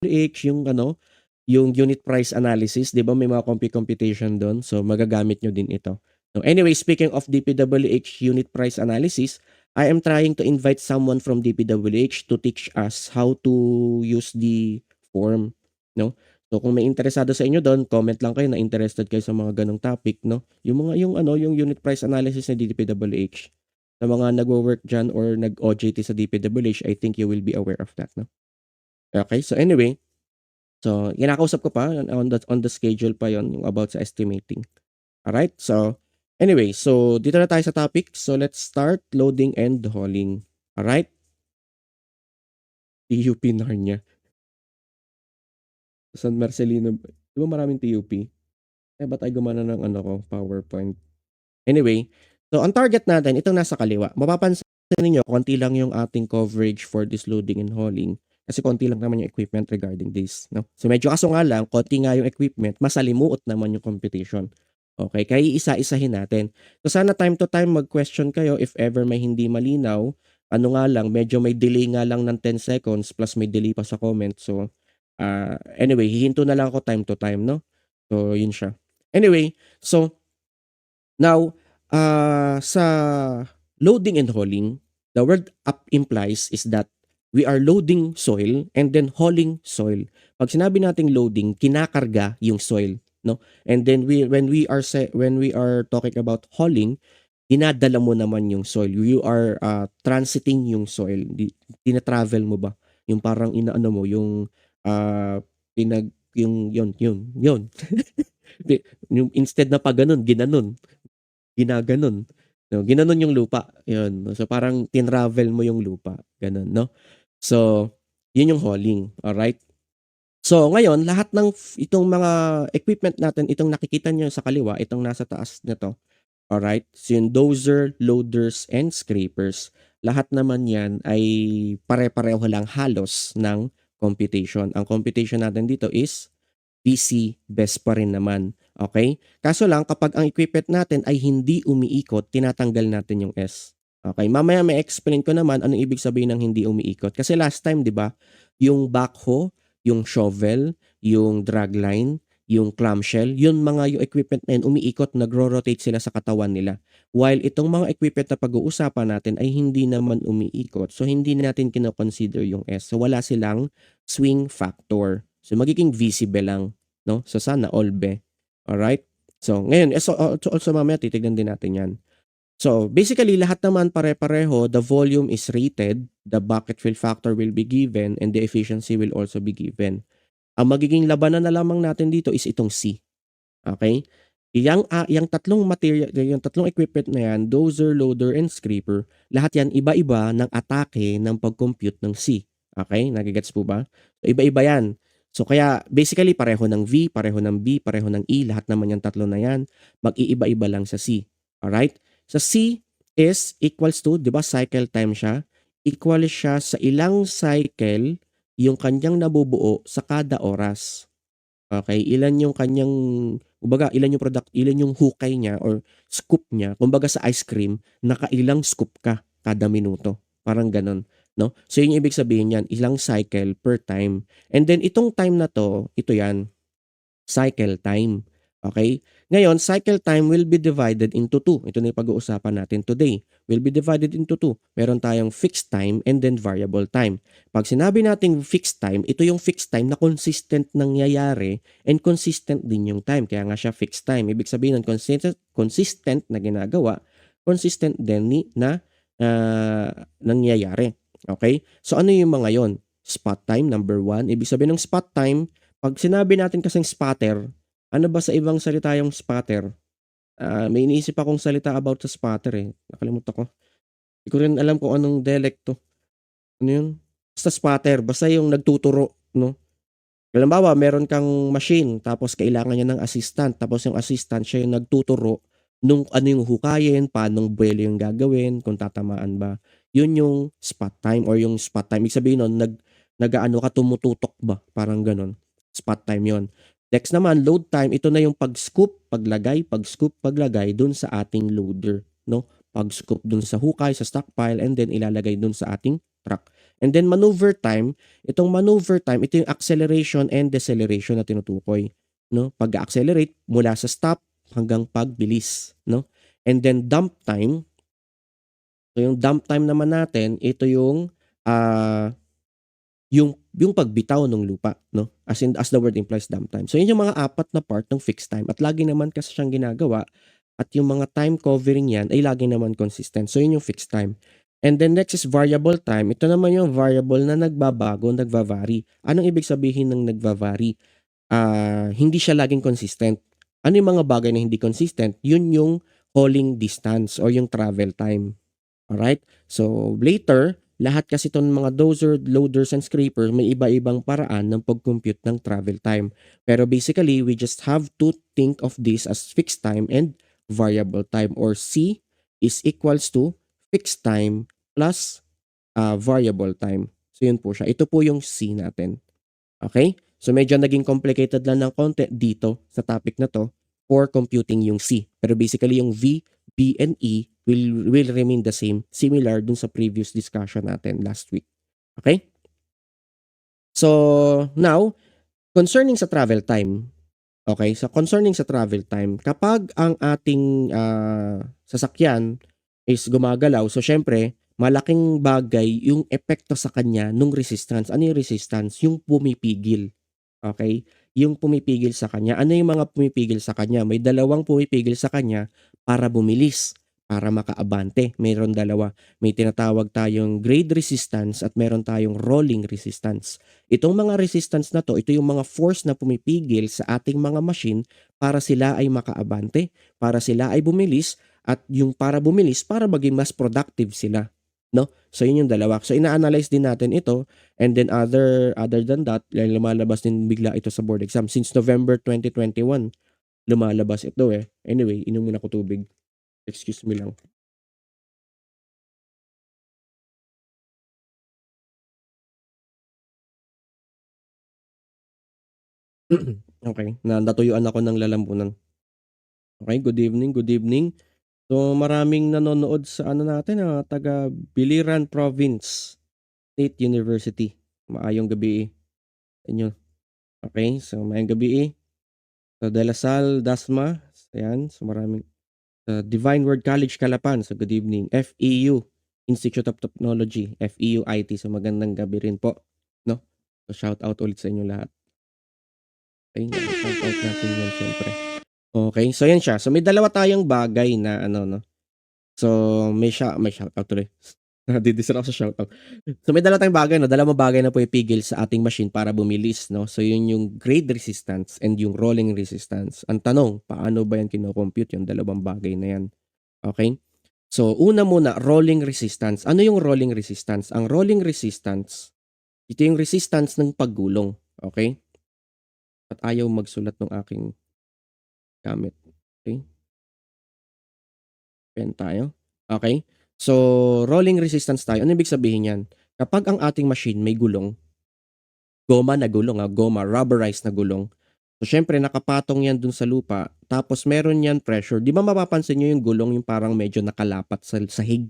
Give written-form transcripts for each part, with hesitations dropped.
DWH, yung ano, yung unit price analysis, 'di ba may mga computation do'n, so magagamit niyo din ito. So anyway, speaking of DPWH unit price analysis, I am trying to invite someone from DPWH to teach us how to use the form, 'no. So kung may interesado sa inyo do'n, comment lang kayo na interested kayo sa mga gano'ng topic, 'no. Yung ano, yung unit price analysis ng DPWH. Sa mga nagwo-work diyan or nag-OJT sa DPWH, I think you will be aware of that, 'no. Okay, so anyway, so kinakausap ko pa on the schedule pa yon yung about sa estimating. Alright, so anyway, so dito na tayo sa topic. So let's start loading and hauling. Alright, TUP Narnia. San Marcelino, di ba maraming TUP? Eh, ba't ay gumana ng ano ko, PowerPoint? Anyway, so ang target natin, itong nasa kaliwa. Mapapansin ninyo, konti lang yung ating coverage for this loading and hauling. Kasi konti lang naman yung equipment regarding this. No? So medyo kaso nga lang, konti nga yung equipment, masalimuot naman yung computation. Okay, kaya iisa-isahin natin. So sana time to time mag-question kayo if ever may hindi malinaw. Ano nga lang, medyo may delay nga lang ng 10 seconds plus may delay pa sa comment. So anyway, hihinto na lang ako time to time, no? So yun siya. Anyway, so now, sa loading and hauling, the word up implies is that we are loading soil and then hauling soil. Pag sinabi nating loading, kinakarga yung soil, no? And then when we are talking about hauling, dinadala mo naman yung soil. You are transiting yung soil. Tina-travel mo ba? Yung parang inaano mo, yung pinag yung yun. Yung instead na pa ganun, ginanon. Ginaganon, 'no, ginanon yung lupa, yun. So, parang tinravel mo yung lupa, gano'n, no? So, yun yung hauling, alright? So, ngayon lahat ng itong mga equipment natin, itong nakikita niyo sa kaliwa, itong nasa taas nito, alright? So, yung dozer, loaders, and scrapers, lahat naman yan ay pare-pareho lang halos ng computation. Ang computation natin dito is PC best pa rin naman, okay? Kaso lang kapag ang equipment natin ay hindi umiikot, tinatanggal natin yung S. Okay, mamaya ma-explain ko naman anong ibig sabihin ng hindi umiikot. Kasi last time, 'di ba, yung backhoe, yung shovel, yung dragline, yung clamshell, yun mga yung equipment na yun umiikot, nagro-rotate sila sa katawan nila. While itong mga equipment na pag-uusapan natin ay hindi naman umiikot, so hindi natin kino-consider yung S. So wala silang swing factor. So magiging visible lang, no? So sana all be. Alright? So ngayon, also mamaya titignan din natin yan. So basically lahat naman pare-pareho, the volume is rated, the bucket fill factor will be given, and the efficiency will also be given. Ang magiging labanan na lamang natin dito is itong C. Okay? Yang tatlong material, yung tatlong equipment na yan, dozer, loader, and scraper, lahat yan iba-iba ng atake ng pag-compute ng C. Okay? Nagigets po ba? So, iba-iba yan. So kaya basically pareho ng V, pareho ng B, pareho ng E, lahat naman yung tatlo na yan, mag-iiba-iba lang sa C. Alright? Sa C is equals to, di ba cycle time siya? Equal siya sa ilang cycle yung kanyang nabubuo sa kada oras. Okay, ilan yung kanyang kumbaga ilan yung hukay niya or scoop niya. Kumbaga sa ice cream, nakailang scoop ka kada minuto, parang gano'n, 'no? So yun yung ibig sabihin niyan, ilang cycle per time. And then itong time na 'to, ito 'yan, cycle time, okay? Ngayon, cycle time will be divided into two. Ito na yung pag-uusapan natin today. Will be divided into two. Meron tayong fixed time and then variable time. Pag sinabi nating fixed time, ito yung fixed time na consistent nangyayari and consistent din yung time. Kaya nga siya fixed time. Ibig sabihin ng consistent na ginagawa, consistent din na nangyayari. Okay? So ano yung mga yon? Spot time, number one. Ibig sabihin ng spot time, pag sinabi natin kasing spotter, ano ba sa ibang salita yung spotter? May iniisip akong salita about sa spotter, eh, nakalimutan ko. Di ko rin alam kung anong dialect 'to. Ano yun? Basta spotter, basta yung nagtuturo, 'no? Halimbawa, meron kang machine tapos kailangan niya ng assistant, tapos yung assistant siya yung nagtuturo nung ano yung hukayin, paanong buwelo yung gagawin, kung tatamaan ba. Yun yung spot time or yung spot time. Ibig sabihin nun, nag-aano ka, tumututok ba? Parang ganon. Spot time yon. Next naman, load time. Ito na yung pag-scoop, paglagay, pag-scoop, paglagay dun sa ating loader. No? Pag-scoop dun sa hukay, sa stockpile, and then ilalagay dun sa ating truck. And then maneuver time, itong maneuver time, ito yung acceleration and deceleration na tinutukoy, no? Pag-accelerate mula sa stop hanggang pagbilis, no? And then dump time, so yung dump time naman natin, ito yung yung pagbitaw ng lupa, no? As in, as the word implies, dump time. So yun yung mga apat na part ng fixed time at lagi naman kasi siyang ginagawa at yung mga time covering yan ay lagi naman consistent. So yun yung fixed time. And then next is variable time. Ito naman yung variable na nagbabago, nagva-vary. Anong ibig sabihin ng nagva-vary? Hindi siya laging consistent. Ano yung mga bagay na hindi consistent? Yun yung hauling distance or yung travel time. Alright? So, later, lahat kasi itong mga dozer, loaders, and scraper, may iba-ibang paraan ng pag-compute ng travel time. Pero basically, we just have to think of this as fixed time and variable time, or C is equals to fixed time plus variable time. So, yun po siya. Ito po yung C natin. Okay? So, medyo naging complicated lang ng konti dito sa topic na to for computing yung C. Pero basically, yung V, B, and E will remain the same, similar dun sa previous discussion natin last week. Okay? So, now, concerning sa travel time, okay? So, concerning sa travel time, kapag ang ating sasakyan is gumagalaw, so syempre, malaking bagay yung epekto sa kanya nung resistance. Ano yung resistance? Yung pumipigil. Okay? Yung pumipigil sa kanya. Ano yung mga pumipigil sa kanya? May dalawang pumipigil sa kanya para bumilis, para makaabante. Mayroon dalawa. May tinatawag tayong grade resistance at meron tayong rolling resistance. Itong mga resistance na to, ito yung mga force na pumipigil sa ating mga machine para sila ay makaabante, para sila ay bumilis, at yung para bumilis, para maging mas productive sila. No? So, yun yung dalawa. So, ina-analyze din natin ito. And then other than that, lumalabas din bigla ito sa board exam. Since November 2021, lumalabas ito eh. Anyway, inom muna ko tubig. Excuse me lang. Okay, natuyuan ako ng lalambunan. Okay, good evening, good evening. So, maraming nanonood sa ano natin, taga Biliran Province State University. Maayong gabi sa inyo. Okay, so maayong gabi. Sa De La Salle, Dasma, ayan, so maraming Divine Word College, Calapan, so good evening. FEU, Institute of Technology, FEU IT, so magandang gabi rin po, no? So shout out ulit sa inyo lahat. Okay, shout out natin yan syempre. Okay, so yan siya. So may dalawa tayong bagay na ano, no? So may shout out tuloy. Nadidistract ako sa shoutout. So may dala tayong bagay, no? Dalawang bagay na pumipigil sa ating machine para bumilis, no? So yun yung grade resistance and yung rolling resistance. Ang tanong, paano ba yan kino-compute yung dalawang bagay na yan? Okay? So una muna, rolling resistance. Ano yung rolling resistance? Ang rolling resistance, ito yung resistance ng paggulong. Okay? At ayaw magsulat ng aking gamit. Okay? Pen tayo. Okay? So, rolling resistance tayo. Ano ibig sabihin yan? Kapag ang ating machine may gulong, goma na gulong, goma, rubberized na gulong. So, syempre, nakapatong yan dun sa lupa. Tapos, meron yan pressure. Di ba mapapansin nyo yung gulong yung parang medyo nakalapat sa sahig?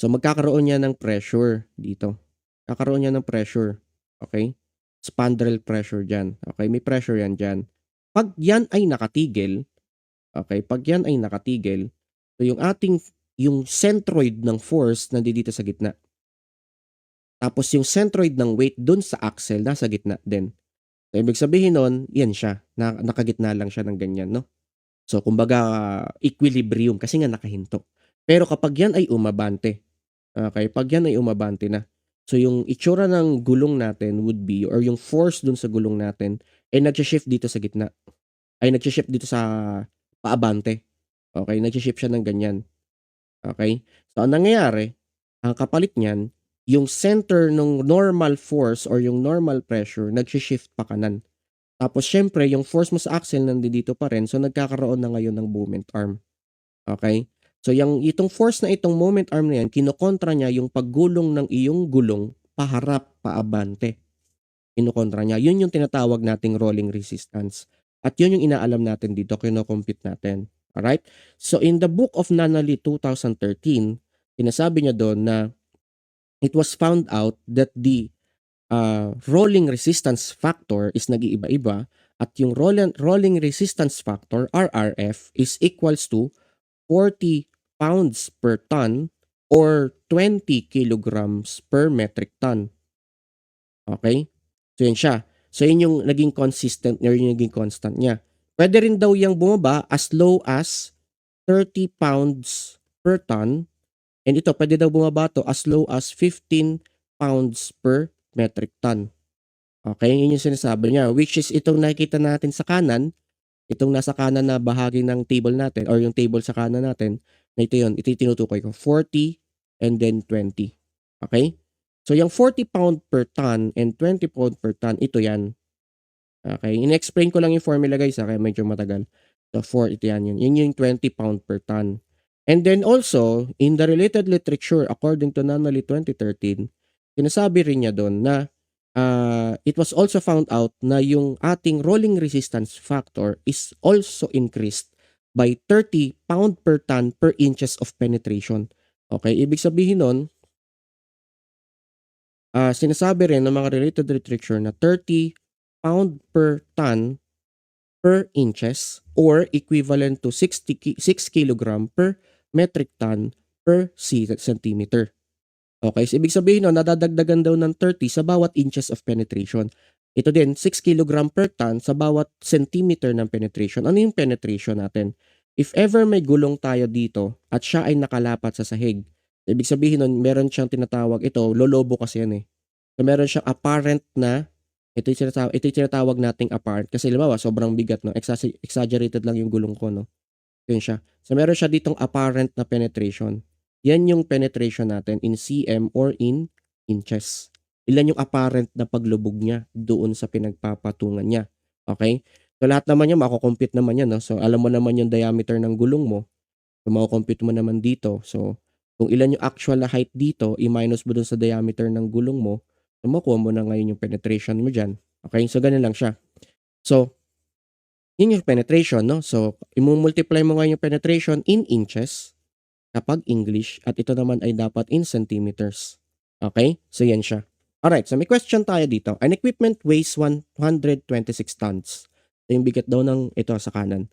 So, magkakaroon yan ng pressure dito. Kakaroon yan ng pressure. Okay? Spandrel pressure dyan. Okay? May pressure yan dyan. Pag yan ay nakatigil, okay? Pag yan ay nakatigil, so yung centroid ng force nandito sa gitna. Tapos yung centroid ng weight dun sa axle nasa gitna din. So, ibig sabihin nun, yan siya. Nakagitna lang siya ng ganyan, no? So, kumbaga, equilibrium kasi nga nakahinto. Pero kapag yan ay umabante, okay, pag yan ay umabante na, so yung itsura ng gulong natin would be, or yung force dun sa gulong natin, ay nag-shift dito sa gitna. Ay nag-shift dito sa paabante. Okay, nag-shift siya ng ganyan. Okay? So, ang nangyayari, ang kapalit niyan, yung center ng normal force or yung normal pressure, nag-shift pa kanan. Tapos, syempre, yung force mo sa axle nandito pa rin, so nagkakaroon na ngayon ng moment arm. Okay? So, itong force na itong moment arm na yan, kinokontra niya yung paggulong ng iyong gulong paharap, paabante. Kinokontra niya. Yun yung tinatawag nating rolling resistance. At yun yung inaalam natin dito, kino-compute natin. Alright? So, in the book of Nanali 2013, sinasabi niya doon na it was found out that the rolling resistance factor is nag-iiba-iba at yung rolling resistance factor, RRF, is equals to 40 pounds per ton or 20 kilograms per metric ton. Okay? So, yun siya. So, yun yung naging consistent or yung naging constant niya. Pwede rin daw yung bumaba as low as 30 pounds per ton. And ito, pwede daw bumaba to as low as 15 pounds per metric ton. Okay? Yun yung sinasabi niya. Which is itong nakikita natin sa kanan, itong nasa kanan na bahagi ng table natin or yung table sa kanan natin, na ito yun, ito yung tinutukoy ko. 40 and then 20. Okay? So, yung 40 pound per ton and 20 pound per ton, ito yan. Okay? In-explain ko lang yung formula guys, kaya medyo matagal. So, 4, ito yan yun. Yun yung 20 pound per ton. And then also, in the related literature, according to Nunnally 2013, sinasabi rin niya doon na it was also found out na yung ating rolling resistance factor is also increased by 30 pound per ton per inches of penetration. Okay? Ibig sabihin nun, sinasabi rin ng mga related literature na 30 pound per ton per inches or equivalent to 6 kilogram per metric ton per centimeter. Okay, so ibig sabihin nun, nadadagdagan daw ng 30 sa bawat inches of penetration. Ito din, 6 kilogram per ton sa bawat centimeter ng penetration. Ano yung penetration natin? If ever may gulong tayo dito at siya ay nakalapat sa sahig, ibig sabihin nun, meron siyang tinatawag, ito, lolobo kasi yan eh. So meron siyang apparent na, ito yung tinatawag nating apparent. Kasi halimbawa, sobrang bigat, no? Exaggerated lang yung gulong ko, no? Yun siya. So meron siya ditong apparent na penetration. Yan yung penetration natin in cm or in inches. Ilan yung apparent na paglubog niya doon sa pinagpapatungan niya. Okay? So lahat naman yan, mako-compute naman yan. No? So alam mo naman yung diameter ng gulong mo. So mako-compute mo naman dito. So kung ilan yung actual na height dito, i-minus mo dun sa diameter ng gulong mo, so makuha mo na ngayon yung penetration mo dyan. Okay? So ganun lang siya. So yun yung penetration, no? So i-multiply mo ngayon yung penetration in inches kapag English at ito naman ay dapat in centimeters. Okay? So yan siya. Alright, so may question tayo dito. An equipment weighs 126 tons. So yung bigat daw ng, ito sa kanan.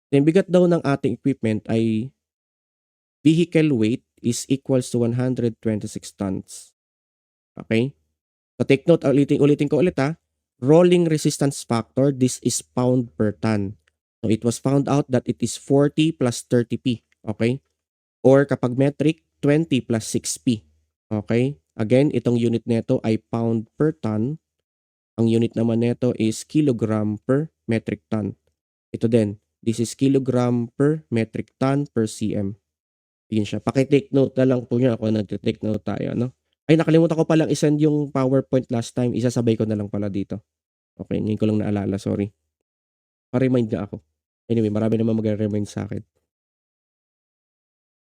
So yung bigat daw ng ating equipment ay vehicle weight is equals to 126 tons. Okay? So take note, ulitin ko ulit ha. Rolling resistance factor, this is pound per ton. So it was found out that it is 40 plus 30p. Okay? Or kapag metric, 20 plus 6p. Okay? Again, itong unit nito ay pound per ton. Ang unit naman nito is kilogram per metric ton. Ito din, this is kilogram per metric ton per cm. Yun siya. Paki-take note na lang po niya kung nag-take note tayo, no? Ay, nakalimutan ko palang isend yung PowerPoint last time. Isasabay ko na lang pala dito. Okay, ngayon ko lang naalala, sorry. Pa-remind nga ako. Anyway, marami naman mag-remind sa akin.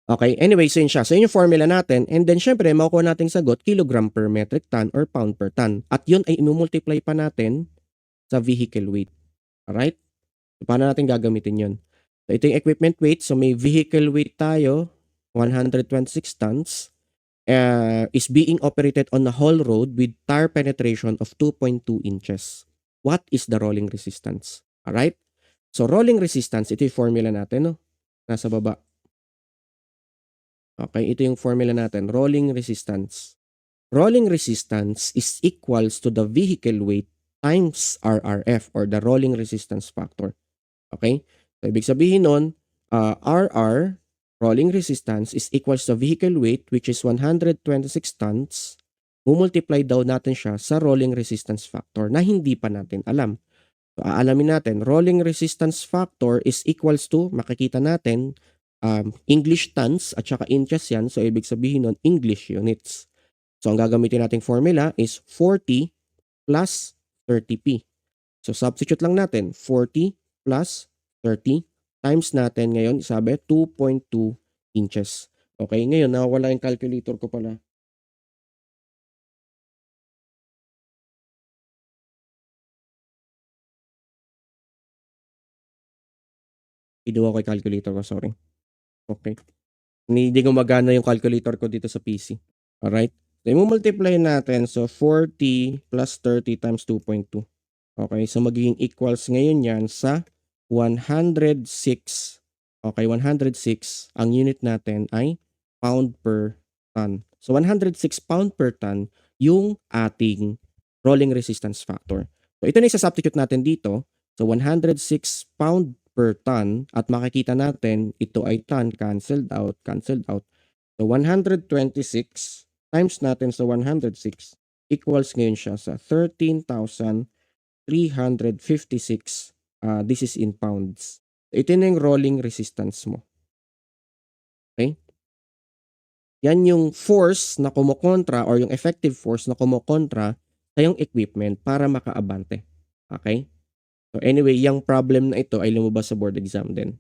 Okay, anyway, so yun siya. So yun yung formula natin. And then syempre, makukuha nating sagot, kilogram per metric ton or pound per ton. At yun ay imumultiply pa natin sa vehicle weight. Alright? So paano natin gagamitin yun? So ito yung equipment weight. So may vehicle weight tayo, 126 tons, is being operated on a whole road with tire penetration of 2.2 inches. What is the rolling resistance? Alright? So rolling resistance, ito yung formula natin, no? Nasa baba. Okay, ito yung formula natin, rolling resistance. Rolling resistance is equals to the vehicle weight times RRF or the rolling resistance factor. Okay? So, ibig sabihin nun, RR, rolling resistance, is equals to vehicle weight which is 126 tons. Mumultiply daw natin siya sa rolling resistance factor na hindi pa natin alam. So, aalamin natin, rolling resistance factor is equals to, makikita natin, English tons at saka inches yan. So, ibig sabihin nun, English units. So, ang gagamitin nating formula is 40 plus 30p. So, substitute lang natin, 40 plus 30 times natin ngayon, sabi, 2.2 inches. Okay, ngayon, nawawala yung calculator ko pala. Inuha ko yung calculator ko, sorry. Okay. Hindi gumagana yung calculator ko dito sa PC. Alright? So, i-multiply natin. So, 40 plus 30 times 2.2. Okay, so magiging equals ngayon yan sa 106. Okay, 106. Ang unit natin ay pound per ton. So, 106 pound per ton yung ating rolling resistance factor. So, ito na isa-substitute natin dito. So, 106 pound per ton at makikita natin ito ay ton, cancelled out, cancelled out. So, 126 times natin sa 106 equals ngayon siya sa 13,356. This is in pounds. Ito na yung rolling resistance mo. Okay? Yan yung force na kumokontra or yung effective force na kumokontra sa yung equipment para makaabante. Okay? So anyway, yung problem na ito ay lumabas sa board exam din.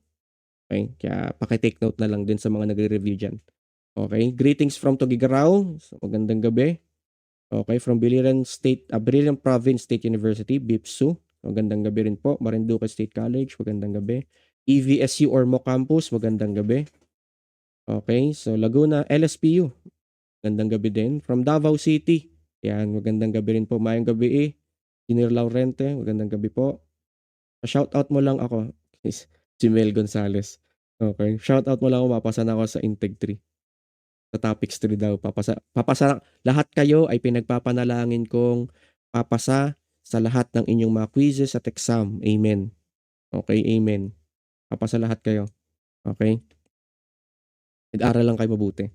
Okay? Kaya pakitake note na lang din sa mga nagre-review dyan. Okay? Greetings from Tuguegarao. So, magandang gabi. Okay, from Biliran Province State University, BIPSU. Magandang gabi rin po. Marinduque State College, magandang gabi. EVSU Ormo Campus, magandang gabi. Okay, so Laguna LSPU, magandang gabi din. From Davao City, yan, magandang gabi rin po. Mayang gabi Engineer Laurente, magandang gabi po. Shoutout mo lang ako, si Mel Gonzalez. Okay, shoutout mo lang ako, mapasa na ako sa Integ 3. Sa topics 3 daw, papasa lahat kayo ay pinagpapanalangin kong papasa sa lahat ng inyong mga quizzes at exam. Amen. Okay, amen. Papasa lahat kayo. Okay? Nag-aral lang kayo mabuti.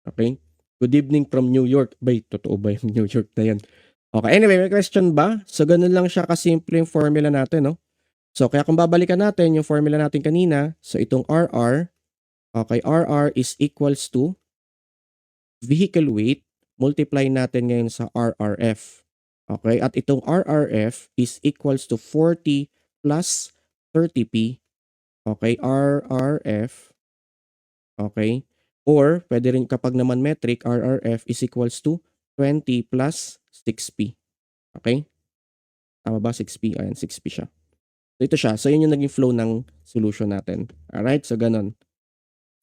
Okay? Good evening from New York. Bay, totoo ba yung New York na yan? Okay, anyway, may question ba? So, ganun lang siya kasimple yung formula natin, no? So, kaya kung babalikan natin yung formula natin kanina, so itong RR, okay, RR is equals to vehicle weight, multiply natin ngayon sa RRF. Okay, at itong RRF is equals to 40 plus 30P. Okay, RRF. Okay, or pwede rin kapag naman metric, RRF is equals to 20 plus 6P. Okay, tama ba? 6P, ayan, 6P siya. So ito siya, so yun yung naging flow ng solution natin. Alright, so ganun.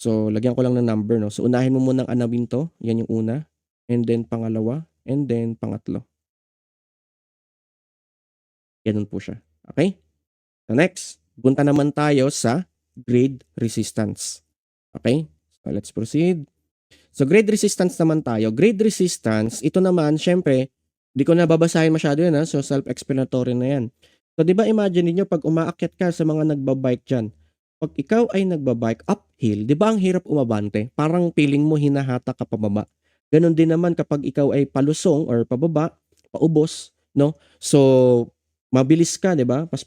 So, lagyan ko lang ng number, no? So, unahin mo munang anawin to. Yan yung una. And then, pangalawa. And then, pangatlo. Ganun po siya. Okay? So, next. Punta naman tayo sa grade resistance. Okay? So, let's proceed. So, grade resistance naman tayo. Grade resistance, ito naman, syempre, di ko na babasahin masyado yan, ha? So, self-explanatory na yan. So, di ba imagine niyo pag umaakyat ka sa mga nagbabike dyan, pag ikaw ay nagbabike uphill, di ba ang hirap umabante? Parang feeling mo hinahata ka pababa. Ganon din naman kapag ikaw ay palusong or pababa, paubos, no? So, mabilis ka, di ba? Pas.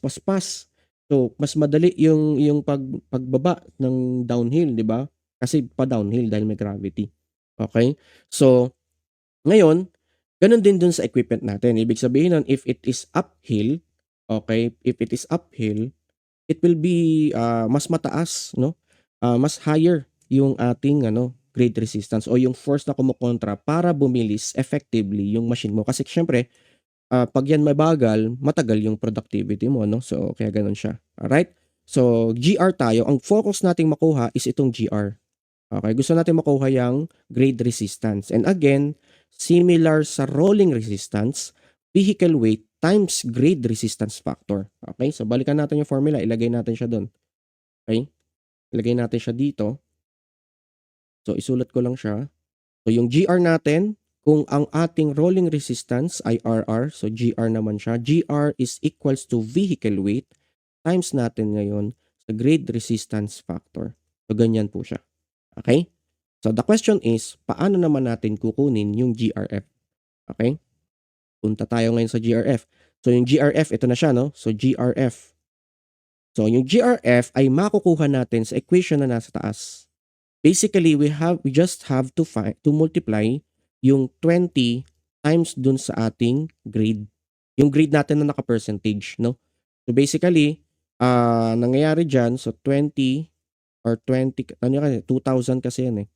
So, mas madali yung pagbaba ng downhill, di ba? Kasi pa downhill dahil may gravity. Okay? So, ngayon, ganon din dun sa equipment natin. Ibig sabihin nun, if it is uphill, okay, if it is uphill, it will be mas mataas, no? Mas higher yung ating grade resistance o yung force na kumokontra para bumilis effectively yung machine mo. Kasi syempre, pag yan mabagal, matagal yung productivity mo, no? So, kaya ganun siya. Alright? So, GR tayo. Ang focus nating makuha is itong GR. Okay? Gusto natin makuha yung grade resistance. And again, similar sa rolling resistance, vehicle weight times grade resistance factor. Okay? So, balikan natin yung formula. Ilagay natin siya doon. Okay? Ilagay natin siya dito. So, isulat ko lang siya. So, yung GR natin, kung ang ating rolling resistance ay RR, so GR naman siya. GR is equals to vehicle weight times natin ngayon sa grade resistance factor. So, ganyan po siya. Okay? So, the question is, paano naman natin kukunin yung GRF? Okay? Punta tayo ngayon sa GRF. So, yung GRF, ito na siya, no? So, GRF. So, yung GRF ay makukuha natin sa equation na nasa taas. Basically, we just have to multiply yung 20 times dun sa ating grade. Yung grade natin na naka-percentage, no? So, basically, nangyayari dyan, so 20 or 20, 2,000 kasi yan eh.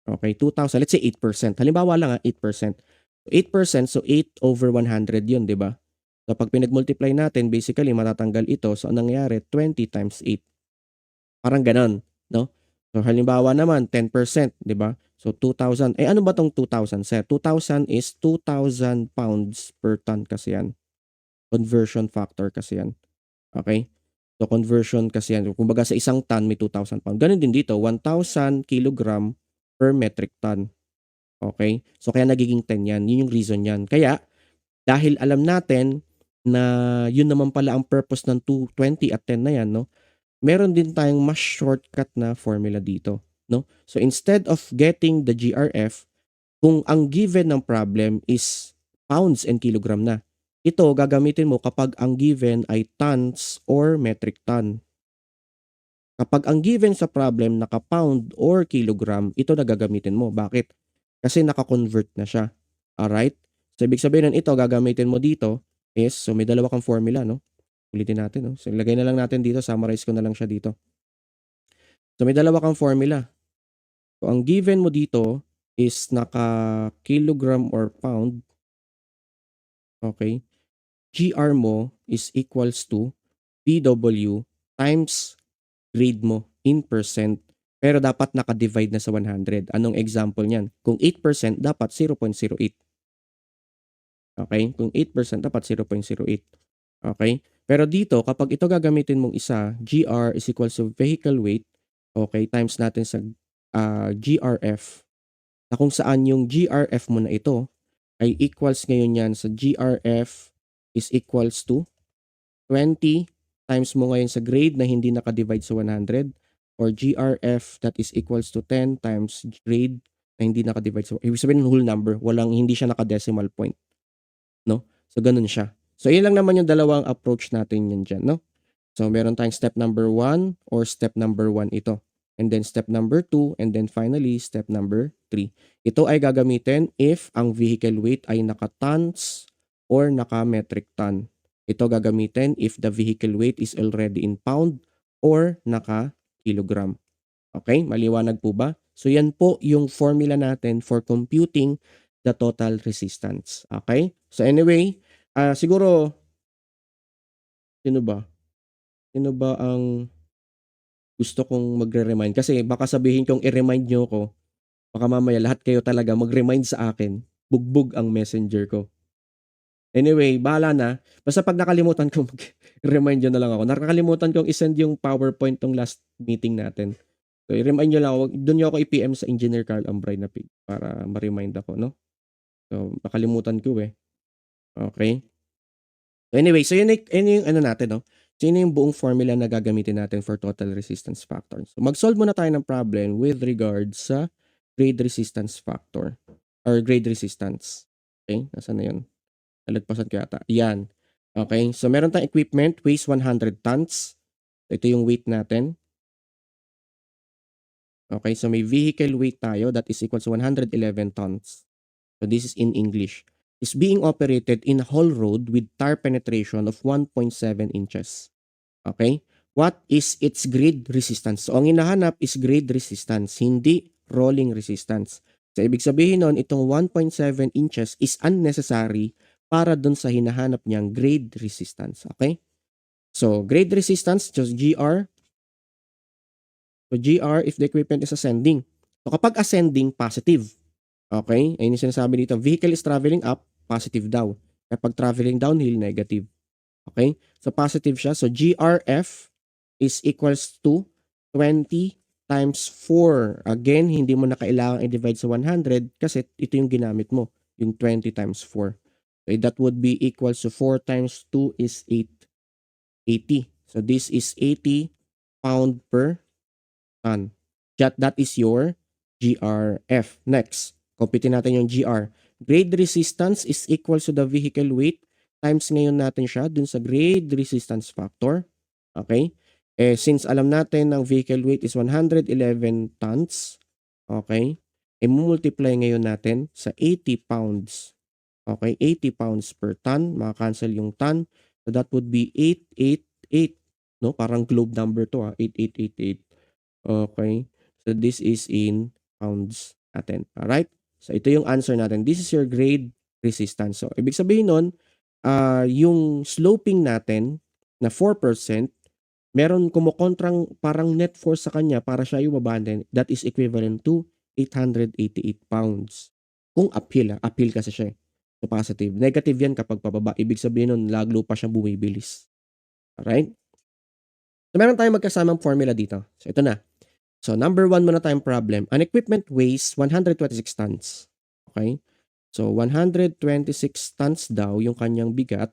Okay, 2,000, let's say 8%. Halimbawa lang 8%. 8%, so 8 over 100 yun, di ba? So, pag pinag-multiply natin, basically, matatanggal ito. So, anong nangyayari? 20 times 8. Parang ganon, no? So halimbawa naman 10%, 'di ba? So 2,000. Ano ba tong 2,000, sir? 2,000 is 2,000 pounds per ton kasi yan. Conversion factor kasi yan. Okay? So conversion kasi yan. Kumbaga sa isang ton may 2,000 pounds. Ganun din dito, 1,000 kilogram per metric ton. Okay? So kaya nagiging 10 yan. Yun yung reason yan. Kaya dahil alam natin na yun naman pala ang purpose ng 220 at 10 na yan, no? Meron din tayong mas shortcut na formula dito, no? So instead of getting the GRF, kung ang given ng problem is pounds and kilogram na, ito gagamitin mo kapag ang given ay tons or metric ton. Kapag ang given sa problem naka-pound or kilogram, ito na gagamitin mo. Bakit? Kasi naka-convert na siya. Alright? So ibig sabihin nun ito gagamitin mo dito is, so may dalawa kang formula, no? Ulitin natin, no? So ilagay na lang natin dito, summarize ko na lang siya dito. So may dalawa kang formula. So ang given mo dito is naka-kilogram or pound, okay? GR mo is equals to PW times grade mo in percent, pero dapat naka-divide na sa 100. Anong example niyan? Kung 8%, dapat 0.08. Okay? Kung 8%, dapat 0.08. Okay? Pero dito, kapag ito gagamitin mong isa, GR is equals to vehicle weight, okay, times natin sa GRF, na kung saan yung GRF mo na ito ay equals ngayon yan sa GRF is equals to 20 times mo ngayon sa grade na hindi naka-divide sa 100, or GRF that is equals to 10 times grade na hindi naka-divide sa, ibig sabihin whole number, hindi siya naka-decimal point, no? So ganun siya. So yun lang naman yung dalawang approach natin yan dyan, no? So meron tayong step number 1 or step number 1 ito. And then step number 2 and then finally step number 3. Ito ay gagamitin if ang vehicle weight ay naka-tons or naka-metric ton. Ito gagamitin if the vehicle weight is already in pound or naka-kilogram. Okay? Maliwanag po ba? So yan po yung formula natin for computing the total resistance. Okay? So anyway, siguro, sino ba? Sino ba ang gusto kong magre-remind? Kasi baka sabihin kong i-remind nyo ko, baka mamaya lahat kayo talaga mag-remind sa akin, bugbog ang messenger ko. Anyway, bahala na. Basta pag nakalimutan ko, mag-remind nyo na lang ako. Nakakalimutan kong isend yung PowerPoint tong last meeting natin. So, i-remind nyo lang ako. Doon nyo ako i-PM sa Engineer Carl Ambray na page para ma-remind ako, no? So, nakalimutan ko eh. Okay? Anyway, so yun yung ano natin, no? So yun yung buong formula na gagamitin natin for total resistance factor. So mag-solve muna tayo ng problem with regards sa grade resistance factor or grade resistance. Okay? Nasaan na yun? Nalagpasan ko yata. Yan. Okay? So meron tayong equipment, weighs 100 tons. So ito yung weight natin. Okay? So may vehicle weight tayo that is equal to 111 tons. So this is in English. Is being operated in a whole road with tire penetration of 1.7 inches. Okay? What is its grade resistance? So, ang hinahanap is grade resistance, hindi rolling resistance. So, ibig sabihin nun, itong 1.7 inches is unnecessary para dun sa hinahanap niyang grade resistance. Okay? So, grade resistance, just GR. So, GR if the equipment is ascending. So, kapag ascending, positive. Okay? Ayun yung sinasabi dito. Vehicle is traveling up, positive daw. Kapag traveling downhill, negative. Okay? So, positive siya. So, GRF is equals to 20 times 4. Again, hindi mo na kailangan i-divide sa 100 kasi ito yung ginamit mo. Yung 20 times 4. So, that would be equals to 4 times 2 is 80. So, this is 80 pound per ton. That is your GRF. Next, computin natin yung GR. Grade resistance is equal to the vehicle weight times ngayon natin siya dun sa grade resistance factor. Okay? Since alam natin ang vehicle weight is 111 tons, okay? Multiply ngayon natin sa 80 pounds. Okay? 80 pounds per ton. Maka-cancel yung ton. So that would be 888. No? Parang globe number to 8888. Okay? So this is in pounds natin. Alright? So ito yung answer natin. This is your grade resistance. So ibig sabihin nun, yung sloping natin na 4%, meron kumokontrang parang net force sa kanya para siya yung umabandon, that is equivalent to 888 pounds. Kung uphill, uphill kasi siya, so positive. Negative yan kapag pababa, ibig sabihin nun lalo pa siyang bumibilis. Alright? So meron tayong magkasamang formula dito. So ito na. So number 1 muna tayong problem. An equipment weighs 126 tons. Okay? So 126 tons daw yung kanyang bigat.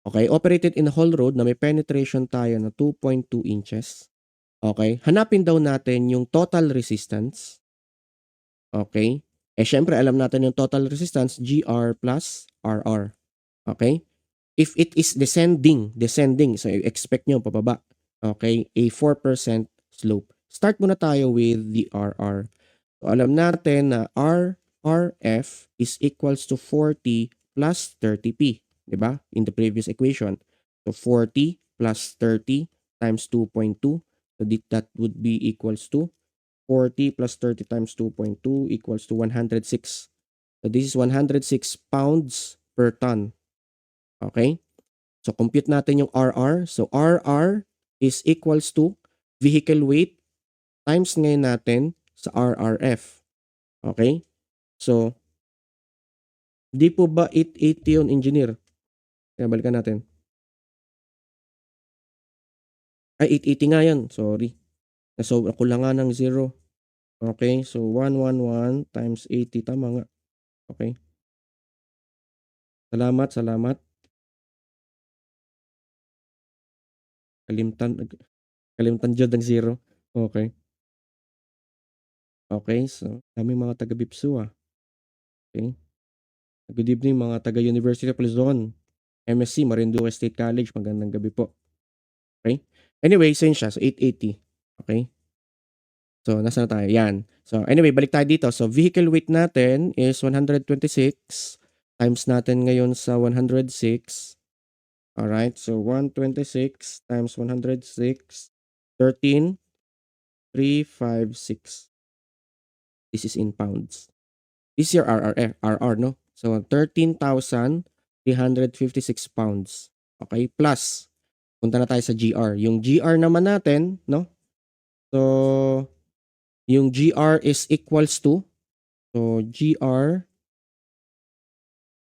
Okay? Operated in a whole road na may penetration tayo na 2.2 inches. Okay? Hanapin daw natin yung total resistance. Okay? Syempre alam natin yung total resistance, GR plus RR. Okay? If it is descending, so expect nyo pababa. Okay? A 4% slope. Start muna tayo with the RR. So alam natin na RRF is equals to 40 plus 30P. Diba? In the previous equation. So 40 plus 30 times 2.2. So that would be equals to 40 plus 30 times 2.2 equals to 106. So this is 106 pounds per ton. Okay? So compute natin yung RR. So RR is equals to vehicle weight times ngayon natin sa RRF. Okay? So, di po ba 880 yun, engineer? Kaya balikan natin. Ay, 880 nga yan. Sorry. So, nakulangan ng 0. Okay? So, 111 times 80. Tama nga. Okay? Salamat, salamat. Kalimtan dyan ng 0. Okay. Okay, so, daming mga taga-Bipsu Okay. Good evening mga taga-University of Luzon. MSc, Marinduque State College. Magandang gabi po. Okay? Anyway, so yun siya. So, 880. Okay? So, nasa na tayo? Yan. So, anyway, balik tayo dito. So, vehicle weight natin is 126 times natin ngayon sa 106. Alright? So, 126 times 106, 13,356. This is in pounds. This is your RR, no? So, 13,356 pounds. Okay? Plus, punta na tayo sa GR. Yung GR naman natin, no? So, yung GR is equals to, so GR,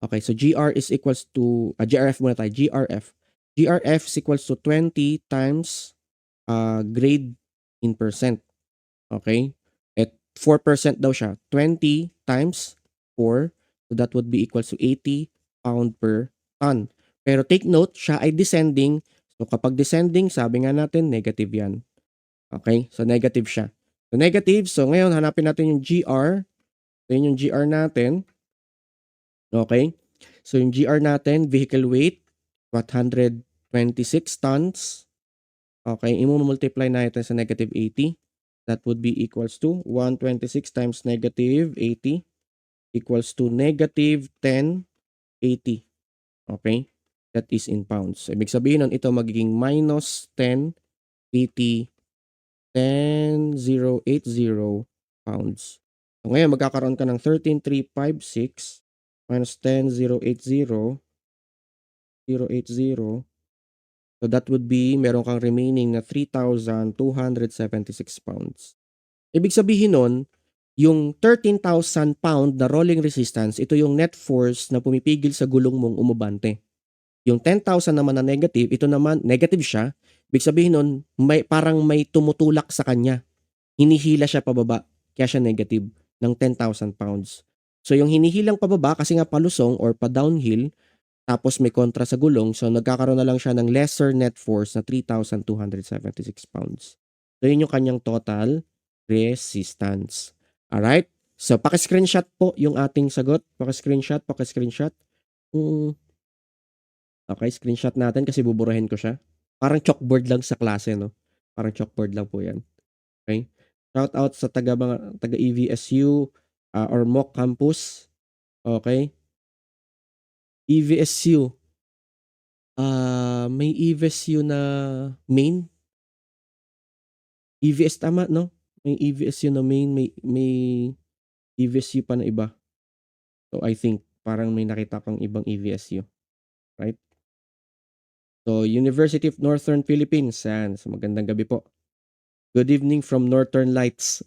okay, so GR is equals to, GRF muna tayo, GRF. GRF is equals to 20 times grade in percent. Okay? At 4% daw siya. 20 times 4, so that would be equals to 80 pound per ton. Pero take note, siya ay descending. So kapag descending, sabi nga natin, negative yan. Okay? So negative siya. So negative, so ngayon hanapin natin yung GR. So yun yung GR natin. Okay? So yung GR natin, vehicle weight, 126 tons. Okay, i-multiply natin sa negative 80. That would be equals to 126 times negative 80 equals to negative 1080. Okay? That is in pounds. So, ibig sabihin nun, ito magiging minus 1080 pounds. So, ngayon, magkakaroon ka ng 13,356 minus 10,080. So, that would be, meron kang remaining na 3,276 pounds. Ibig sabihin nun, yung 13,000 pound na rolling resistance, ito yung net force na pumipigil sa gulong mong umubante. Yung 10,000 naman na negative, ito naman, negative siya. Ibig sabihin nun, parang may tumutulak sa kanya. Hinihila siya pababa, kaya siya negative ng 10,000 pounds. So yung hinihilang pababa, kasi nga palusong or pa-downhill, tapos may kontra sa gulong, so nagkakaroon na lang siya ng lesser net force na 3,276 pounds. So yun yung kanyang total resistance. Alright? So paki-screenshot po yung ating sagot. Paki-screenshot. Okay, screenshot natin kasi buburahin ko siya. Parang chalkboard lang sa klase, no? Parang chalkboard lang po yan. Okay? Shout out sa taga EVSU or mock campus. Okay? EVSU. May EVSU na main. EVS tama, no? May EVSU na main, may EVSU pa na iba. So I think parang may nakita kang ibang EVSU, right? So, University of Northern Philippines. Yan. So, magandang gabi po. Good evening from Northern Lights.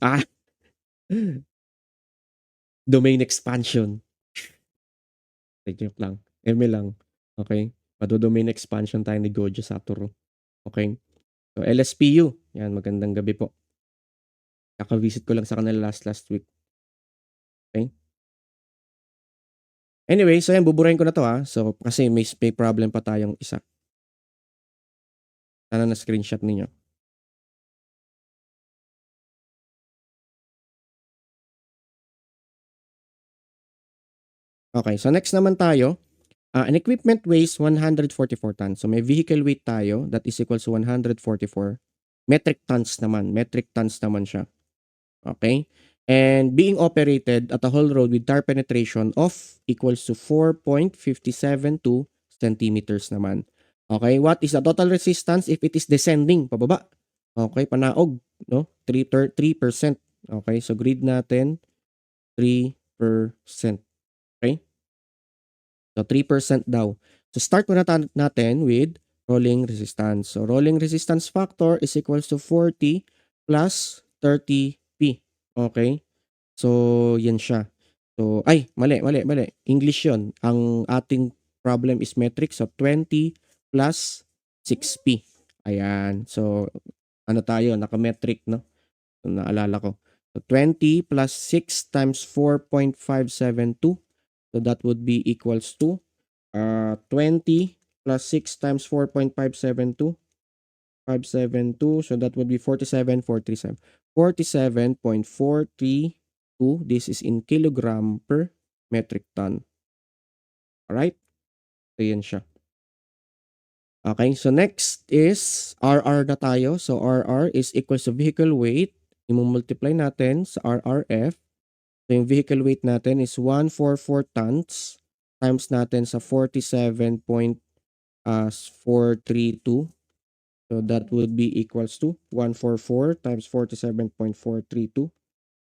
Domain expansion. Joke lang. ML lang. Okay? Mado-domain expansion tayo ni Gojo Satoru. Okay? So, LSPU. Yan, magandang gabi po. Kaka-visit ko lang sa kanila last week. Okay? Anyway, so yan, buburahin ko na to ha. So, kasi may problem pa tayong isa. Sana na-screenshot ninyo. Okay, so next naman tayo. An equipment weighs 144 tons. So may vehicle weight tayo that is equals to 144 metric tons naman. Metric tons naman siya. Okay? And being operated at a whole road with tire penetration of equals to 4.572 centimeters naman. Okay? What is the total resistance if it is descending? Pababa. Okay? Panaog. No? 3%. Okay? So grid natin, 3%. Okay? So 3% daw. So start muna natin with rolling resistance. So rolling resistance factor is equals to 40 plus 30p. Okay? So yan siya. So mali. English 'yon. Ang ating problem is metric, so 20 plus 6p. Ayan. So ano tayo, naka-metric, no? So, naalala ko. So 20 plus 6 times 4.572. So that would be equals to 20 plus 6 times 4.572. 572. So that would be 47.437. 47.432. This is in kilogram per metric ton. Alright? So yan siya. Okay, so next is RR na tayo. So RR is equals to vehicle weight. I-multiply natin sa RRF. So yung vehicle weight natin is 144 tons times natin sa 47.432. So that would be equals to 144 times 47.432.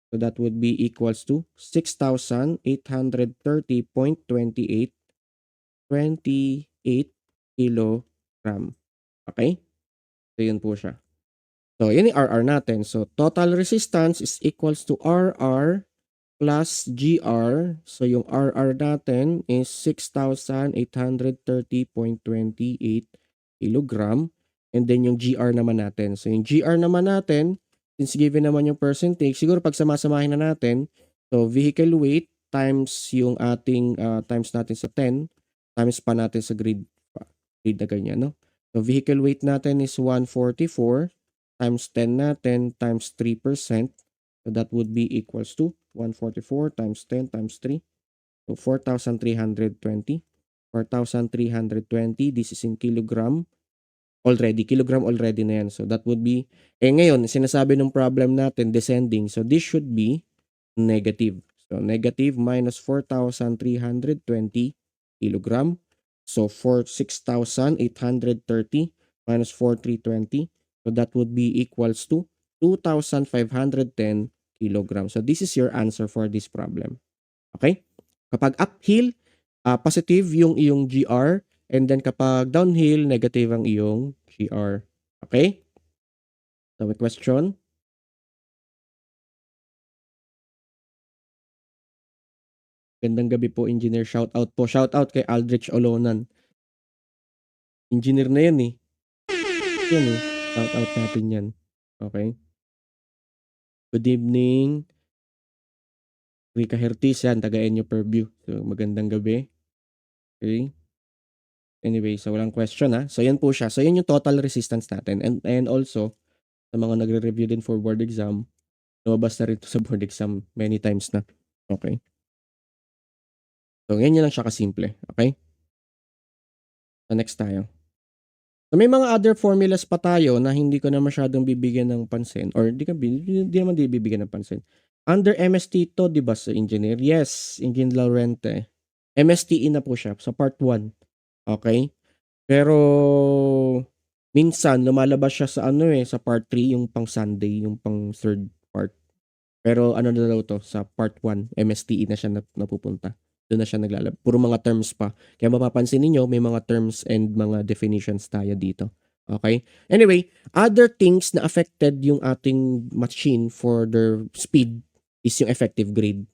So that would be equals to 6,830.28 kilogram. Okay? So yun po siya. So yun yung RR natin. So total resistance is equals to RR plus GR. So yung RR natin is 6,830.28 kilogram. And then yung GR naman natin. So yung GR naman natin, since given naman yung percentage, siguro pag samasamahin na natin, so vehicle weight times yung ating times natin sa 10, times pa natin sa grid na ganyan, no? So vehicle weight natin is 144 times 10 natin times 3%. So that would be equals to 144 times 10 times 3. So 4,320. 4,320. This is in kilogram. Kilogram already na yan. So that would be, ngayon, sinasabi ng problem natin, descending. So this should be negative. So negative minus 4,320 kilogram. So 6,830 minus 4,320. So that would be equals to 2,510 kilogram. So this is your answer for this problem. Okay? Kapag uphill, positive yung iyong GR. And then kapag downhill, negative ang iyong GR. Okay? So may question? Gandang gabi po, engineer. Shout out po. Shout out kay Aldrich Olonan. Engineer na yan eh. Yan eh. Shout out natin yan. Okay? Good evening. Rika Hertis yan, taga Enyo Purview. So magandang gabi. Okay? Anyway, so walang question ha. So yan po siya. So yan yung total resistance natin. And also, sa mga nagre-review din for board exam, lumabas na rin ito sa board exam many times na. Okay? So ganyan lang siya kasimple. Okay? So next tayo. So may mga other formulas pa tayo na hindi ko na masyadong bibigyan ng pansin or di naman bibigyan ng pansin. Under MST to, di ba sa engineer? Yes, Engine Laurente. MSTE na po siya sa part 1. Okay? Pero minsan lumalabas siya sa sa part 3 yung pang Sunday, yung pang third part. Pero ano na daw to sa part 1, MSTE na siya napupunta. Doon na siya puro mga terms pa. Kaya mapapansin ninyo may mga terms and mga definitions tayo dito. Okay? Anyway, other things na affected yung ating machine for their speed is yung effective grade.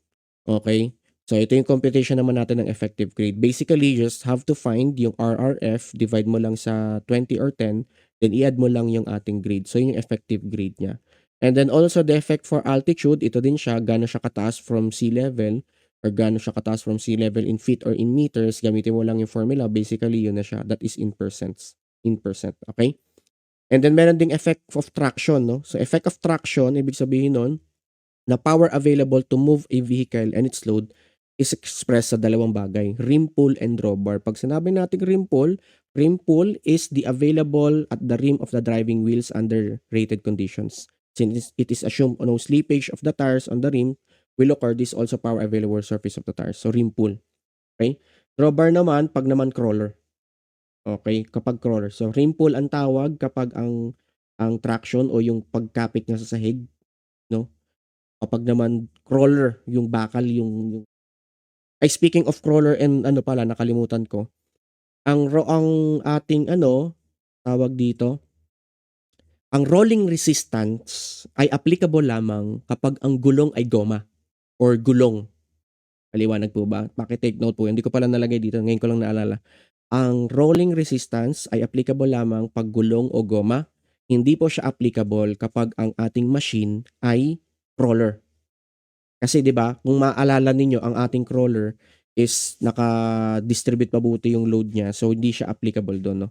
Okay? So ito yung computation naman natin ng effective grade. Basically, you just have to find yung RRF, divide mo lang sa 20 or 10, then i-add mo lang yung ating grade. So yun yung effective grade niya. And then also the effect for altitude, ito din siya, gaano siya kataas from sea level or gaano siya kataas from sea level in feet or in meters. Gamitin mo lang yung formula. Basically, yun na siya. That is in percents. In percent. Okay? And then meron ding effect of traction, no? So effect of traction, ibig sabihin nun, na power available to move a vehicle and its load is expressed sa dalawang bagay, rim pull and drawbar. Pag sinabi natin rim pull is the available at the rim of the driving wheels under rated conditions. Since it is assumed no slippage of the tires on the rim will occur, this also power available surface of the tires. So rim pull. Okay? Drawbar naman, pag naman crawler. Okay? Kapag crawler. So rim pull ang tawag kapag ang traction o yung pagkapit niya sa sahig, no? Kapag naman crawler, yung bakal, yung speaking of crawler and ano pala, nakalimutan ko. Ang ating tawag dito, ang rolling resistance ay applicable lamang kapag ang gulong ay goma or gulong. Paliwanag po ba? Paki-take note po. Hindi ko pala nalagay dito. Ngayon ko lang naalala. Ang rolling resistance ay applicable lamang pag gulong o goma. Hindi po siya applicable kapag ang ating machine ay crawler. Kasi 'di ba, kung maalala ninyo ang ating crawler is naka-distribute mabuti yung load niya, so hindi siya applicable doon, no?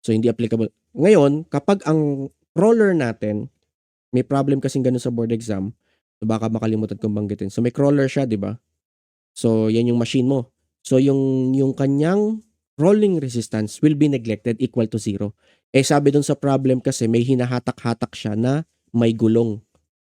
So hindi applicable. Ngayon, kapag ang crawler natin, may problem kasing gano'n sa board exam, so baka makalimutan kong banggitin. So may crawler siya, 'di ba? So yan yung machine mo. So yung kanyang rolling resistance will be neglected equal to 0. Eh sabi doon sa problem kasi may hinahatak-hatak siya na may gulong.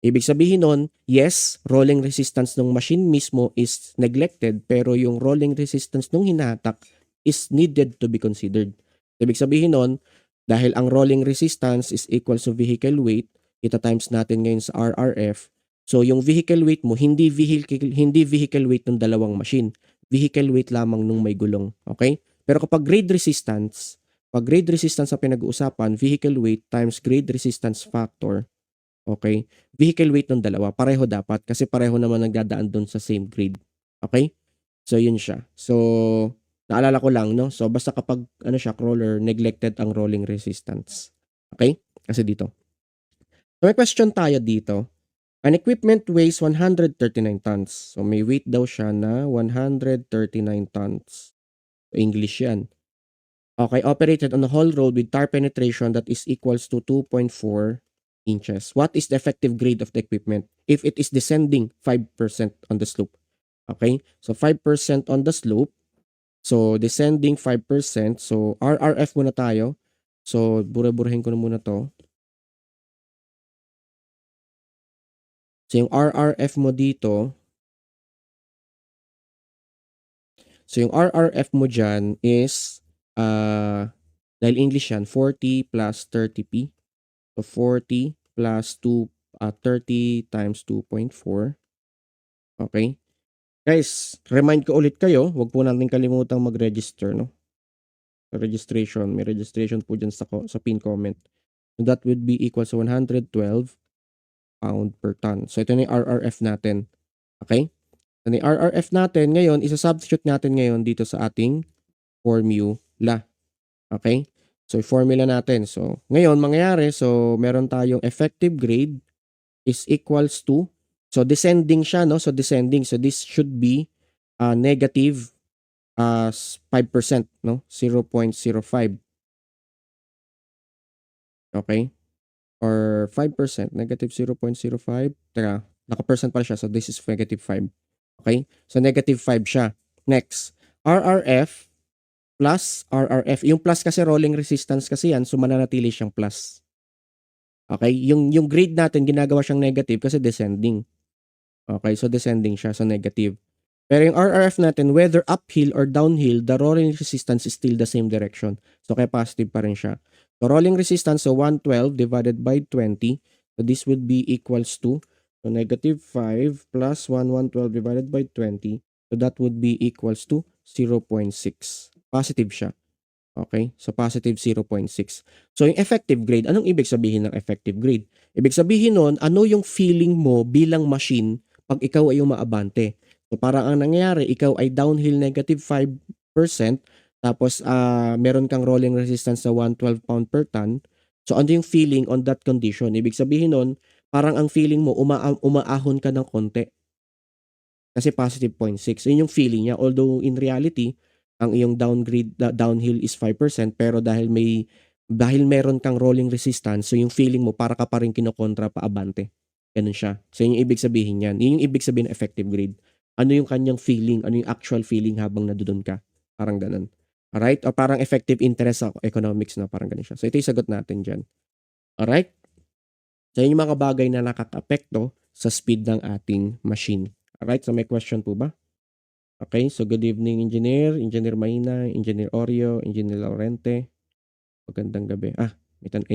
Ibig sabihin nun, yes, rolling resistance ng machine mismo is neglected, pero yung rolling resistance ng hinahatak is needed to be considered. Ibig sabihin nun, dahil ang rolling resistance is equal to vehicle weight, kita times natin ngayon sa RRF, so yung vehicle weight mo, hindi vehicle weight ng dalawang machine, vehicle weight lamang nung may gulong. Okay? Pero kapag grade resistance ang pinag-uusapan, vehicle weight times grade resistance factor, okay? Vehicle weight ng dalawa, pareho dapat kasi pareho naman nagdadaan doon sa same grade. Okay? So, yun siya. So, naalala ko lang, no? So, basta kapag, crawler, neglected ang rolling resistance. Okay? Kasi dito. So, may question tayo dito. An equipment weighs 139 tons. So, may weight daw siya na 139 tons. So, English yan. Okay, operated on a whole road with tire penetration that is equals to 2.4 inches. What is the effective grade of the equipment if it is descending 5% on the slope? Okay? So 5% on the slope. So descending 5%. So RRF muna tayo. So bura-burahin ko na muna to. So yung RRF mo dito. So yung RRF mo dyan is dahil English yan, 40 plus 30p. So 40 plus 30 times 2.4. Okay? Guys, remind ko ulit kayo, huwag po natin kalimutang mag-register, no? Registration, may registration po dyan sa pin comment. So that would be equal to 112 pound per ton. So ito na yung RRF natin. Okay? So yung RRF natin ngayon, isa-substitute natin ngayon dito sa ating formula. Okay? So, formula natin. So, ngayon, mangyayari, so, meron tayong effective grade is equals to, so, descending siya, no? So, descending. So, this should be negative 5%, no? 0.05. Okay? Or 5%, negative 0.05. Teka, naka-percent pala siya. So, this is negative 5. Okay? So, negative 5 siya. Next, RRF plus RRF. Yung plus kasi rolling resistance kasi yan, so mananatili siyang plus. Okay? Yung grade natin, ginagawa siyang negative kasi descending. Okay? So descending siya, so negative. Pero yung RRF natin, whether uphill or downhill, the rolling resistance is still the same direction. So kaya positive pa rin siya. So rolling resistance, so 112 divided by 20. So this would be equals to, so negative 5 plus 112 divided by 20. So So that would be equals to 0.6. Positive siya. Okay? So positive 0.6. So yung effective grade, anong ibig sabihin ng effective grade? Ibig sabihin nun, ano yung feeling mo bilang machine pag ikaw ay umaabante? So parang ang nangyayari, ikaw ay downhill negative 5%, tapos meron kang rolling resistance sa 112 pound per ton. So ano yung feeling on that condition? Ibig sabihin nun, parang ang feeling mo, umaahon ka ng konti. Kasi positive 0.6. Yun yung feeling niya. Although in reality, ang iyong downhill is 5%, pero dahil meron kang rolling resistance, so yung feeling mo para ka pa rin kinokontra pa abante. Ganun siya. So yun yung ibig sabihin niyan. Yun yung ibig sabihin ng effective grade. Ano yung kanyang feeling? Ano yung actual feeling habang nandoon ka? Parang ganun. Alright? O parang effective interest sa economics na parang ganun siya. So ito yung sagot natin dyan. Alright? So yun yung mga bagay na nakaka-apekto sa speed ng ating machine. Alright? So may question po ba? Okay, so good evening Engineer, Engineer Maina, Engineer Oreo, Engineer Laurente. Magandang gabi.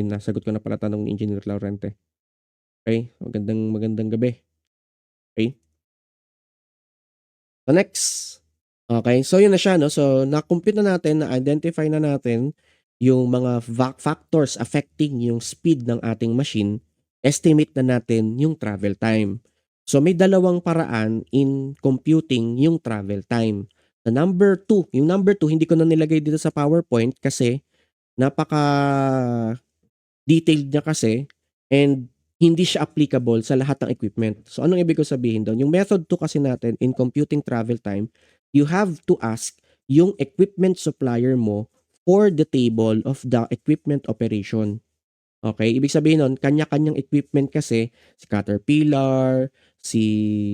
Nasagot ko na pala tanong ni Engineer Laurente. Okay, magandang gabi. Okay. So next. Okay, so yun na siya, no? So na-compute na natin, na-identify na natin yung mga factors affecting yung speed ng ating machine. Estimate na natin yung travel time. So may dalawang paraan in computing yung travel time. The number 2, yung number 2 hindi ko na nilagay dito sa PowerPoint kasi napaka-detailed niya kasi and hindi siya applicable sa lahat ng equipment. So anong ibig ko sabihin doon? Yung method 2 kasi natin in computing travel time, you have to ask yung equipment supplier mo for the table of the equipment operation. Okay, ibig sabihin nun, kanya-kanyang equipment kasi, si Caterpillar,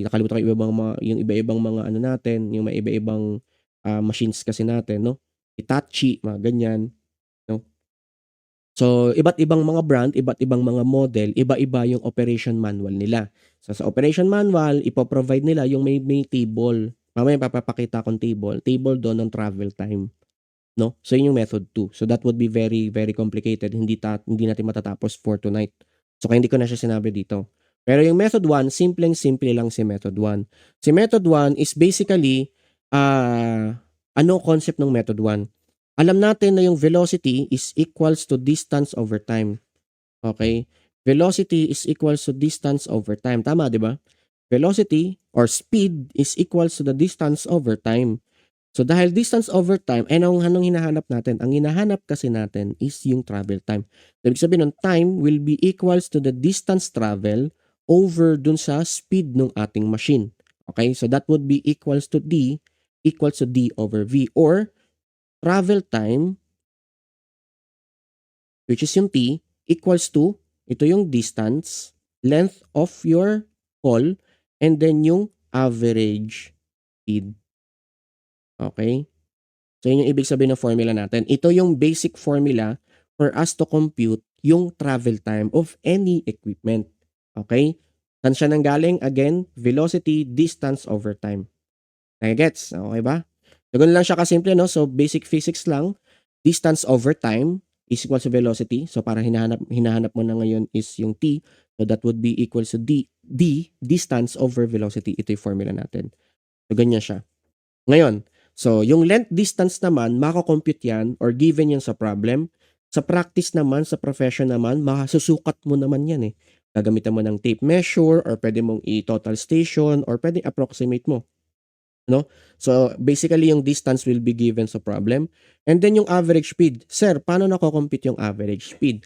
nakalimutan ko yung iba-ibang mga ano natin, yung mga iba-ibang machines kasi natin, no? Hitachi, mga ganyan, no? So, iba't ibang mga brand, iba't ibang mga model, iba-iba yung operation manual nila. So, sa operation manual, ipo-provide nila yung may table. Mamaya papapakita akong table doon ng travel time. No? So yun yung method 2. So that would be very, very complicated. Hindi natin matatapos for tonight. So kaya hindi ko na siya sinabi dito. Pero yung method 1, simpleng-simple lang si method 1. Si method 1 is basically, ano concept ng method 1? Alam natin na yung velocity is equals to distance over time. Okay? Velocity is equals to distance over time. Tama, di ba? Velocity or speed is equals to the distance over time. So dahil distance over time, anong hinahanap natin? Ang hinahanap kasi natin is yung travel time. Ibig sabihin nun, time will be equals to the distance travel over dun sa speed ng ating machine. Okay? So that would be equals to D over V, or travel time, which is yung T, equals to, ito yung distance, length of your call, and then yung average speed. Okay? So, yun yung ibig sabihin ng formula natin. Ito yung basic formula for us to compute yung travel time of any equipment. Okay? Saan siya nanggaling? Again, velocity, distance over time. Nagigets? Okay ba? So, ganun lang siya kasimple, no? So, basic physics lang. Distance over time is equal to velocity. So, para hinahanap mo na ngayon is yung T. So, that would be equal to D, distance over velocity. Ito yung formula natin. So, ganyan siya. Ngayon, so yung length distance naman, mako-compute yan or given yan sa problem. Sa practice naman, sa profession naman, masusukat mo naman yan eh. Gagamitan mo ng tape measure or pwede mong i-total station or pwede approximate mo. No? So basically yung distance will be given sa problem. And then yung average speed. Sir, paano nako-compute yung average speed?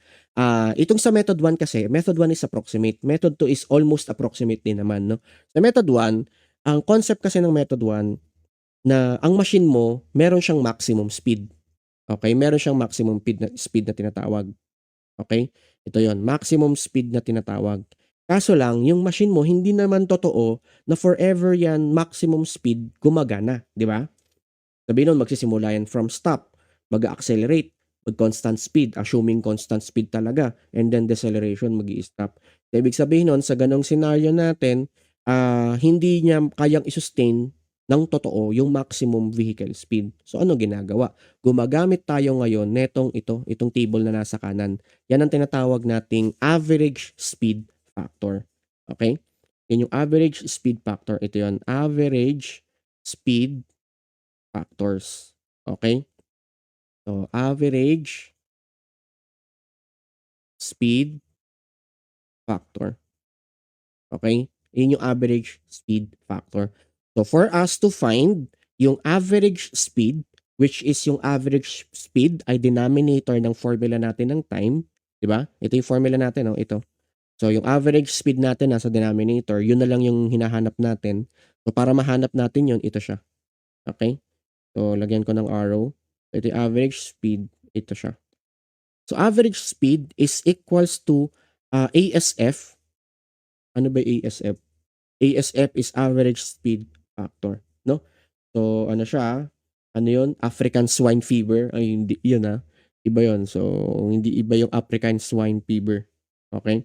Itong sa method 1 kasi, method 1 is approximate. Method 2 is almost approximate din naman. No? Sa method 1, ang concept kasi ng method 1, na ang machine mo meron siyang maximum speed. Okay, meron siyang maximum speed na tinatawag. Okay? Ito 'yon, maximum speed na tinatawag. Kaso lang yung machine mo hindi naman totoo na forever yan maximum speed gumagana, 'di ba? Sabihin nun magsisimula yan from stop, mag-accelerate, mag-constant speed, assuming constant speed talaga, and then deceleration, mag-i-stop. So, ibig sabihin nun, sa ganong scenario natin, hindi niya kayang i-sustain ng totoo yung maximum vehicle speed. So ano ginagawa? Gumagamit tayo ngayon netong itong table na nasa kanan. Yan ang tinatawag nating average speed factor. Okay? Yan yung average speed factor. Ito yon, average speed factors. Okay? So, average speed factor. Okay? Yun yung average speed factor. So, for us to find yung average speed, which is yung average speed ay denominator ng formula natin ng time. Diba? Ito yung formula natin. Ito. So, yung average speed natin nasa denominator, yun na lang yung hinahanap natin. So, para mahanap natin yun, ito siya. Okay? So, lagyan ko ng arrow. So, ito yung average speed. Ito siya. So, average speed is equals to ASF. Ano ba ASF? ASF is average speed factor. No? So, ano siya? Ano yun? African swine fever. Ay, hindi. Yun Iba yun. So, hindi iba yung African swine fever. Okay?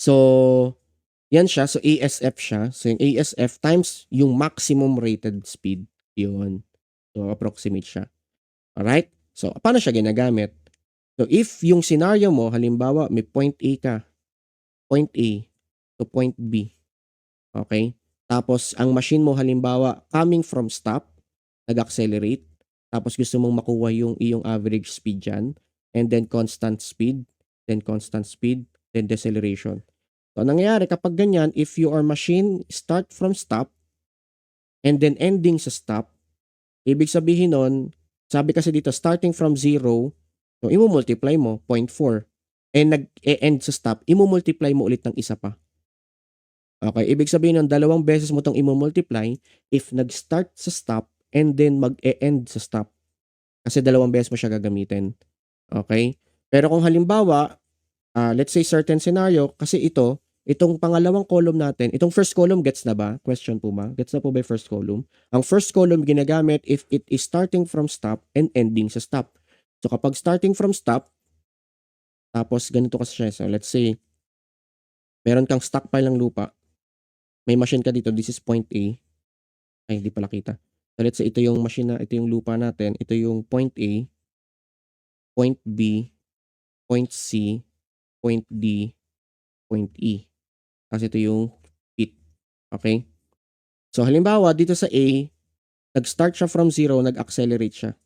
So, yan siya. So, ASF siya. So, yung ASF times yung maximum rated speed. Yun. So, approximate siya. Alright? So, paano siya ginagamit? So, if yung scenario mo, halimbawa, may point A ka. Point A to point B. Okay? Tapos, ang machine mo, halimbawa, coming from stop, nag-accelerate. Tapos, gusto mong makuha yung iyong average speed dyan. And then, constant speed. Then, constant speed. Then, deceleration. So, nangyayari kapag ganyan, if your machine start from stop and then ending sa stop, ibig sabihin nun, sabi kasi dito, starting from 0, so imu-multiply mo, 0.4. And nag-e-end sa stop, imu-multiply mo ulit ng isa pa. Okay, ibig sabihin nun, 2 beses mo itong imu-multiply if nag-start sa stop and then mag-e-end sa stop. Kasi 2 beses mo siya gagamitin. Okay? Pero kung halimbawa, let's say certain scenario, kasi itong pangalawang column natin, itong first column gets na ba? Question po ba? Gets na po ba yung first column? Ang first column ginagamit if it is starting from stop and ending sa stop. So kapag starting from stop, tapos ganito kasi siya. So let's say, meron kang stockpile ng lupa. May machine ka dito. This is point A. Ay, hindi pala kita. So let's say, ito yung machine ito yung lupa natin. Ito yung point A, point B, point C, point D, point E. Kasi ito yung pit. Okay? So, halimbawa, dito sa A, nag-start siya from 0, nag-accelerate siya.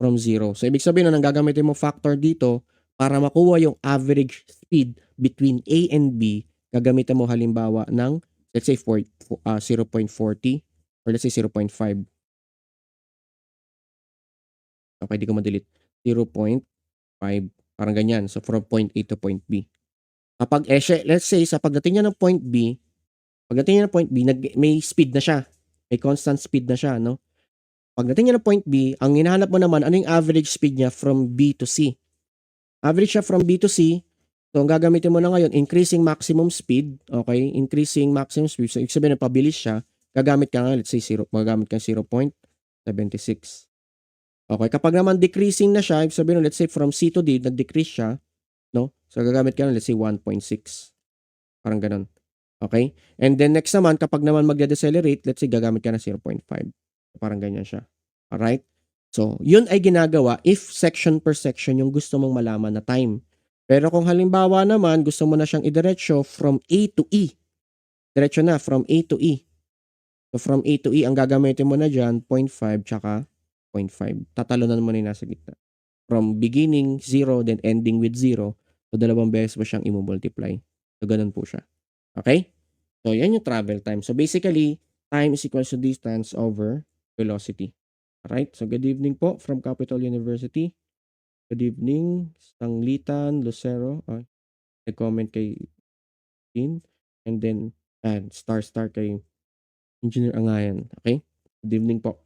From 0. So, ibig sabihin, ang gagamitin mo factor dito, para makuha yung average speed between A and B, gagamitin mo halimbawa ng, let's say, 0.40 or let's say 0.5. Okay, di ko ma-delete. 0.5. Parang ganyan. So, from point A to point B. Kapag, let's say, sa pagdating niya ng point B, may speed na siya. May constant speed na siya, no? Pagdating niya ng point B, ang hinahanap mo naman, ano yung average speed niya from B to C? Average siya from B to C. So, ang gagamitin mo na ngayon, increasing maximum speed. Okay? Increasing maximum speed. So, ibig sabihin, pabilis siya. Gagamit ka nga, let's say, magagamit ka 0.76. Okay? Kapag naman decreasing na siya, ibig sabihin, let's say, from C to D, nag-decrease siya. No? So, gagamit ka na, let's say, 1.6. Parang ganun. Okay? And then, next naman, kapag naman magde-decelerate, let's say, gagamit ka na 0.5. Parang ganyan siya. Alright? So, yun ay ginagawa if section per section yung gusto mong malaman na time. Pero kung halimbawa naman, gusto mo na siyang idiretso from A to E. Diretso na, from A to E. So, from A to E, ang gagamitin mo na dyan, 0.5 tsaka 0.5. Tatalunan mo na yung nasa gitna. From beginning, 0, then ending with 0. So, 2 beses mo siyang i-multiply. So, ganun po siya. Okay? So, yan yung travel time. So, basically, time is equal to distance over velocity. Alright? So, good evening po from Capital University. Good evening, Sanglitan, Lucero. Nag-comment kay Dean. And then, star kay Engineer Angayan. Okay? Good evening po.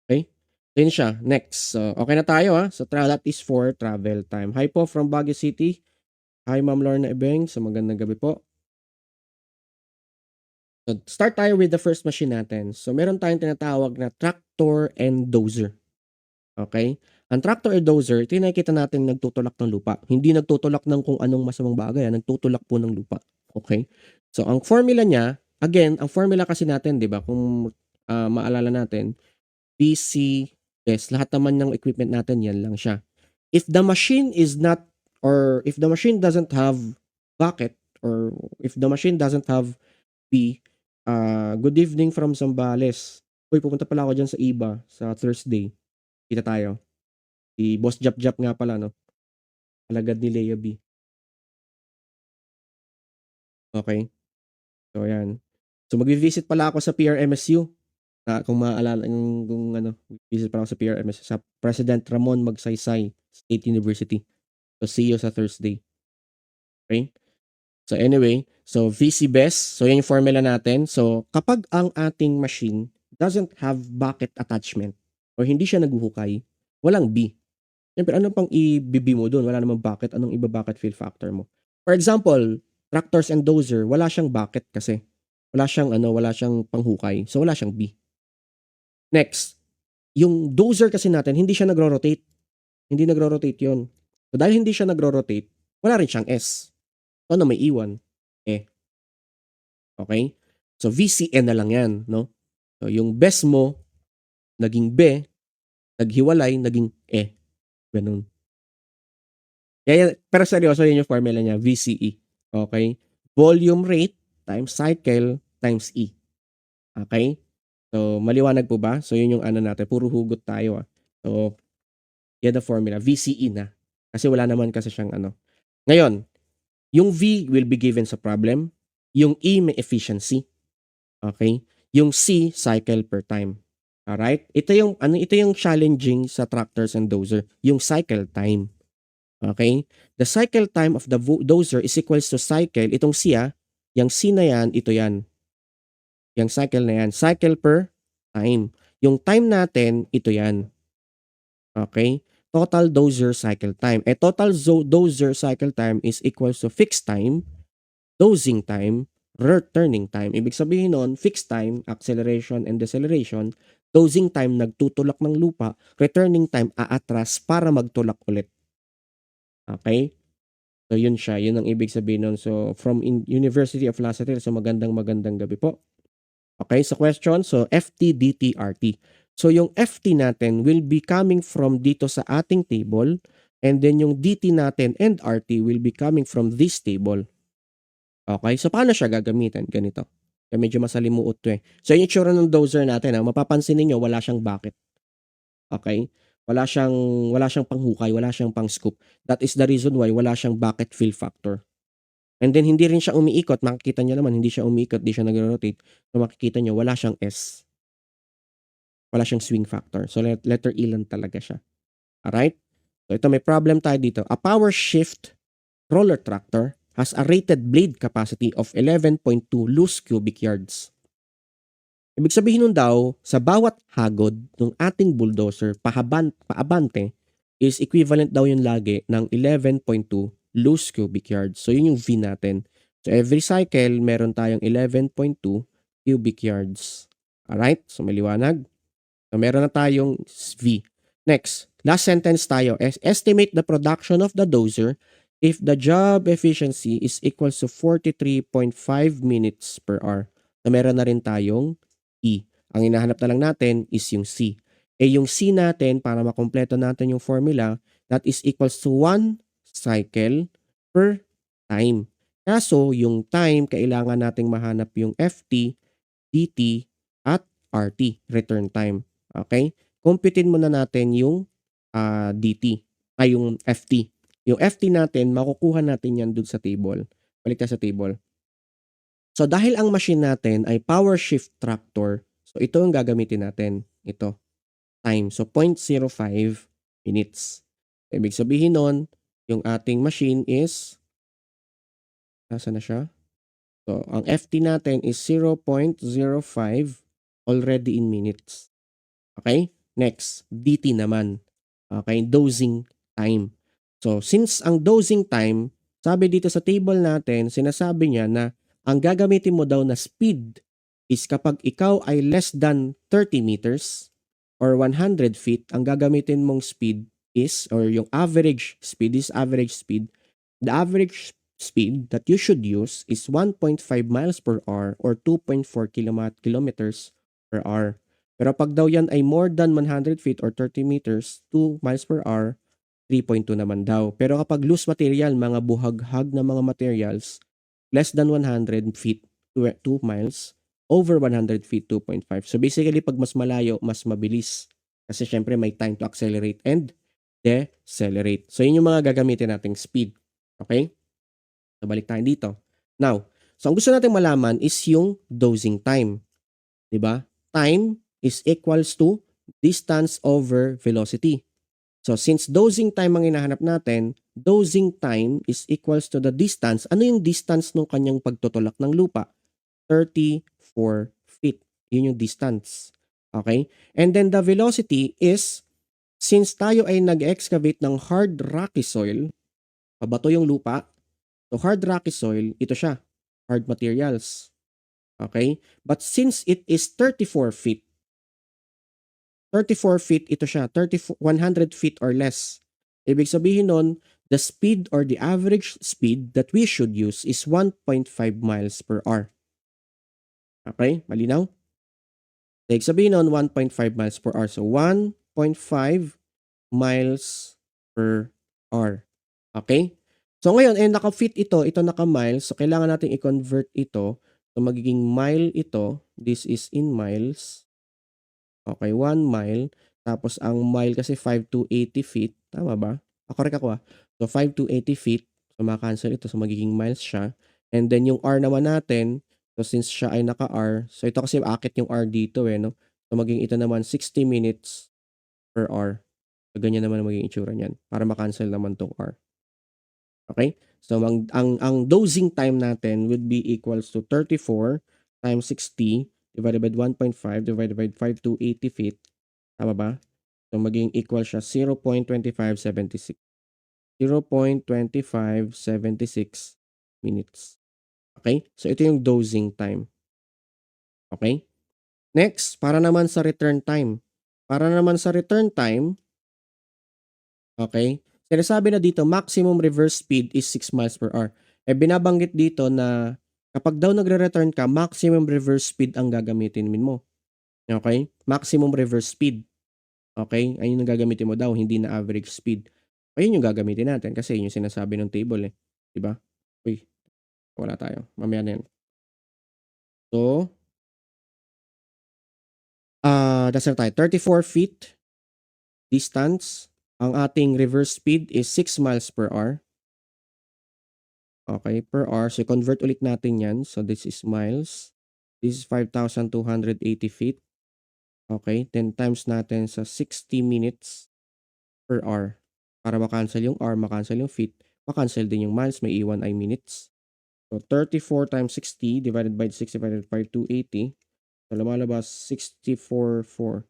Okay? So, yun siya. Next. So, okay na tayo So, that is for travel time. Hi po from Baguio City. Hi, Ma'am Lorna Ebeng. So, magandang gabi po. So, start tayo with the first machine natin. So, meron tayong tinatawag na tractor and dozer. Okay? Ang tractor or dozer, ito yung nakikita natin nagtutulak ng lupa. Hindi nagtutulak ng kung anong masamang bagay. Nagtutulak po ng lupa. Okay? So, ang formula niya, again, ang formula kasi natin, di ba, kung maalala natin, PCS, lahat naman ng equipment natin, yan lang siya. If the machine is not, or if the machine doesn't have bucket, or if the machine doesn't have P, good evening from Zambales. Uy, pupunta pala ako diyan sa IBA sa Thursday. Kita tayo. Si Boss Jap nga pala 'no, alagad ni Lea B. Okey, so ayan. So magvi-visit pala ako sa PRMSU, kung maaalala kung ano, visit pala ako sa PRMSU sa President Ramon Magsaysay State University. So see you sa Thursday. Okey? So anyway, so VC best, so yan yung formula natin. So kapag ang ating machine doesn't have bucket attachment or hindi siya naghuhukay, walang B. Siyempre ano pang i-B mo dun, wala namang bucket, anong iba-bucket fill factor mo? For example, tractors and dozer, wala siyang bucket kasi. Wala siyang ano, wala siyang panghukay, so wala siyang B. Next, yung dozer kasi natin hindi siya nagro-rotate. Hindi nagro-rotate 'yun. So dahil hindi siya nagro-rotate, wala rin siyang S. So ano may iwan? E. Okay? So VCN na lang 'yan, no? So yung best mo naging B, naghiwalay, naging E. Ganun. Kaya pero seryoso yun yung formula niya, VCE. Okay? Volume rate times cycle times E. Okay? So maliwanag po ba? So yun yung ano natin, puro hugot tayo So yan the formula, VCE na. Kasi wala naman kasi siyang ano. Ngayon, yung V will be given sa problem, yung E may efficiency. Okay? Yung C cycle per time. Alright? Ito yung challenging sa tractors and dozer, yung cycle time. Okay? The cycle time of the dozer is equals to cycle, itong C yung C na yan, ito yan. Yung cycle na yan, cycle per time. Yung time natin, ito yan. Okay? Total dozer cycle time. Total dozer cycle time is equals to fixed time, dozing time, returning time. Ibig sabihin nun, fixed time, acceleration and deceleration, dozing time, nagtutulak ng lupa, returning time, aatras para magtulak ulit. Okay? So yun siya, yun ang ibig sabihin nun. So from University of Lasalle, so magandang gabi po. Okay, sa question, so FT, DT, RT. So yung FT natin will be coming from dito sa ating table, and then yung DT natin and RT will be coming from this table. Okay, so paano siya gagamitin? Ganito. Kaya medyo masalimuot to So yung itsura ng dozer natin, mapapansin niyo wala siyang bucket. Okay? Wala siyang panghukay, wala siyang pang-scoop. That is the reason why wala siyang bucket fill factor. And then hindi rin siya umiikot, makikita niyo naman hindi siya umiikot, hindi siya nagro-rotate. So makikita niyo wala siyang S. Wala siyang swing factor. So letter E lang talaga siya. Alright? So ito may problem tayo dito. A power shift roller tractor has a rated blade capacity of 11.2 loose cubic yards. Ibig sabihin nun daw, sa bawat hagod ng ating bulldozer paabante is equivalent daw yun lagi ng 11.2 loose cubic yards. So yun yung V natin. So every cycle, meron tayong 11.2 cubic yards. Alright? So maliwanag. So meron na tayong V. Next, last sentence tayo. Estimate the production of the dozer if the job efficiency is equals to 43.5 minutes per hour. So meron na rin tayong E. Ang hinahanap na lang natin is yung C. Yung C natin, para makompleto natin yung formula, that is equals to 1 cycle per time. Kaso, yung time, kailangan nating mahanap yung FT, DT, at RT, return time. Okay? Computein muna natin yung DT, yung FT. Yung FT natin, makukuha natin yan dun sa table. Balik tayo sa table. So, dahil ang machine natin ay power shift tractor, so ito ang gagamitin natin. Ito, time. So, 0.05 minutes. Ibig sabihin nun, yung ating machine is, nasa na siya? So, ang FT natin is 0.05 already in minutes. Okay? Next, DT naman. Okay, dozing time. So, since ang dozing time, sabi dito sa table natin, sinasabi niya na ang gagamitin mo daw na speed is kapag ikaw ay less than 30 meters or 100 feet, ang gagamitin mong speed is, or yung average speed is average speed. The average speed that you should use is 1.5 miles per hour or 2.4 kilometers per hour. Pero pag daw yan ay more than 100 feet or 30 meters, 2 miles per hour, 3.2 naman daw. Pero kapag loose material, mga buhaghag na mga materials, less than 100 feet, 2 miles, over 100 feet, 2.5. So basically, pag mas malayo, mas mabilis. Kasi syempre may time to accelerate and decelerate. So yun yung mga gagamitin nating speed. Okay? So balik tayo dito. Now, so ang gusto nating malaman is yung dosing time. 'Di ba? Time is equals to distance over velocity. So since dosing time ang hinahanap natin, dosing time is equals to the distance. Ano yung distance ng kanyang pagtutulak ng lupa? 34 feet. Yun yung distance. Okay? And then the velocity is, since tayo ay nag-excavate ng hard rocky soil, pabato yung lupa, so hard rocky soil, ito siya, hard materials. Okay? But since it is 34 feet, 34 feet ito siya, 100 feet or less. Ibig sabihin nun, the speed or the average speed that we should use is 1.5 miles per hour. Okay? Malinaw? Ibig sabihin nun, 1.5 miles per hour. So, 1.5 miles per hour. Okay? So, ngayon, naka-feet ito naka-miles. So, kailangan natin i-convert ito. So, magiging mile ito. This is in miles. Okay, 1 mile. Tapos ang mile kasi 5 to 80 feet. Tama ba? Correct ako. So 5 to 80 feet. So maka-cancel ito. So magiging miles siya. And then yung R naman natin. So since siya ay naka-R. So ito kasi akit yung R dito no. So magiging ito naman 60 minutes per hour. So ganyan naman ang magiging itsura niyan. Para ma-cancel naman tong R. Okay? So ang dosing time natin would be equals to 34 times 60 divided by 1.5 divided by 5 to 80 feet. Tama ba? So magiging equal siya 0.2576. 0.2576 minutes. Okay? So ito yung dosing time. Okay? Next, para naman sa return time. Para naman sa return time, okay? Sinasabi na dito, maximum reverse speed is 6 miles per hour. Binabanggit dito na kapag daw nagre-return ka, maximum reverse speed ang gagamitin mo. Okay? Maximum reverse speed. Okay? Ayun yung gagamitin mo daw, hindi na average speed. Ayun yung gagamitin natin kasi yun yung sinasabi ng table 'Di ba? Uy, wala tayo. Mamaya na yan. So, that's na tayo. 34 feet distance. Ang ating reverse speed is 6 miles per hour. Okay, per hour. So, convert ulit natin yan. So, this is miles. This is 5,280 feet. Okay, then times natin sa 60 minutes per hour. Para makancel yung hour, makancel yung feet, makancel din yung miles, may iwan ay minutes. So, 34 times 60 divided by 6 divided by 280. So, lumalabas 64.4.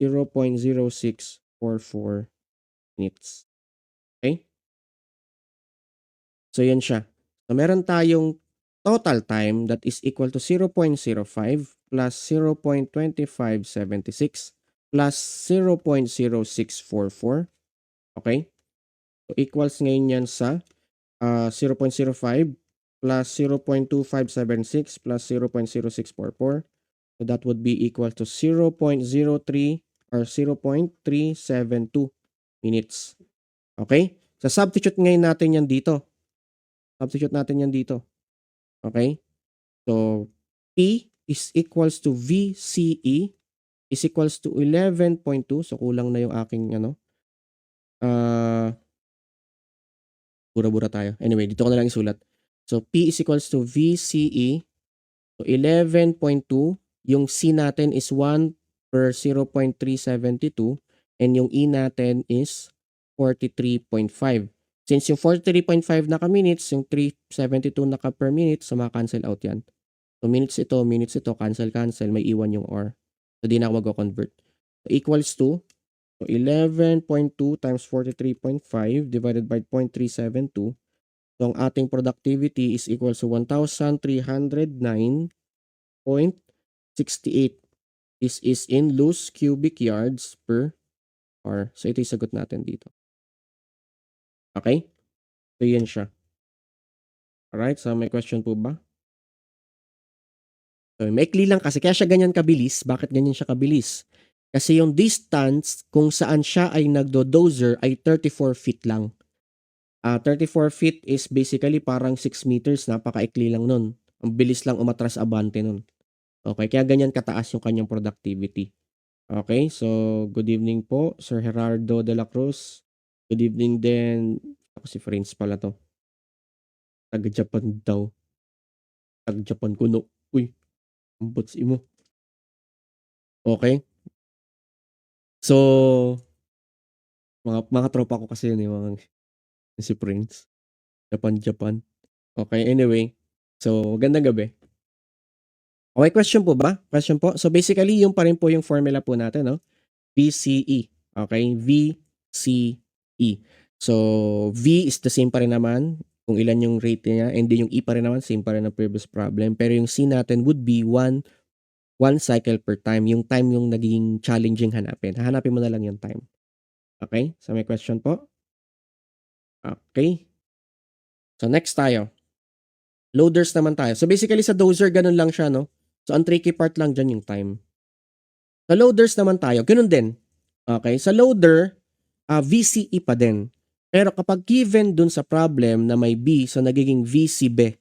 0.0644 minutes. Okay? So, yan siya. So, meron tayong total time that is equal to 0.05 plus 0.2576 plus 0.0644. Okay? So, equals ngayon yan sa 0.05 plus 0.2576 plus 0.0644. So, that would be equal to 0.03 or 0.372 minutes. Okay? So, substitute ngayon natin yan dito. Substitute natin yan dito. Okay? So, P is equals to VCE is equals to 11.2. So, kulang na yung aking bura-bura tayo. Anyway, dito ko na lang isulat. So, P is equals to VCE. So, 11.2. Yung C natin is 1 per 0.372. And yung E natin is 43.5. Since yung 43.5 naka-minutes, yung 372 naka-per minute, so maka-cancel out yan. So, minutes ito, cancel, may iwan yung R. So, di na ako mag-convert. So, equals to, so 11.2 times 43.5 divided by 0.372. So, ang ating productivity is equals to 1,309.68. This is in loose cubic yards per hour. So, ito yung sagot natin dito. Okay? So, yan siya. Alright, so may question po ba? So, maikli lang kasi kaya siya ganyan kabilis. Bakit ganyan siya kabilis? Kasi yung distance kung saan siya ay nagdo-dozer ay 34 feet lang. 34 feet is basically parang 6 meters, napakaikli lang nun. Ang bilis lang umatras abante nun. Okay, kaya ganyan kataas yung kanyang productivity. Okay, so good evening po, Sir Gerardo de la Cruz. Good evening din. Ako si Friends pala to. Taga-Japan daw. Taga-Japan kuno. Uy, ang bots mo. Okay. So, mga tropa ko kasi yun yung mga si Prince. Japan. Okay, anyway. So, magandang gabi. Okay, question po ba? Question po. So, basically, yung pa rin po yung formula po natin, no? VCE. Okay, VCE. So, V is the same pa rin naman kung ilan yung rate niya, and then yung E pa rin naman, same pa rin ng previous problem. Pero yung C natin would be one cycle per time. Yung time yung naging challenging hanapin. Hahanapin mo na lang yung time. Okay? So, may question po? Okay. So, next tayo. Loaders naman tayo. So, basically sa dozer, ganun lang siya, no? So, ang tricky part lang dyan yung time. Sa loaders naman tayo, ganun din. Okay? Sa loader, VCE pa din. Pero kapag given dun sa problem na may B, so nagiging VCB.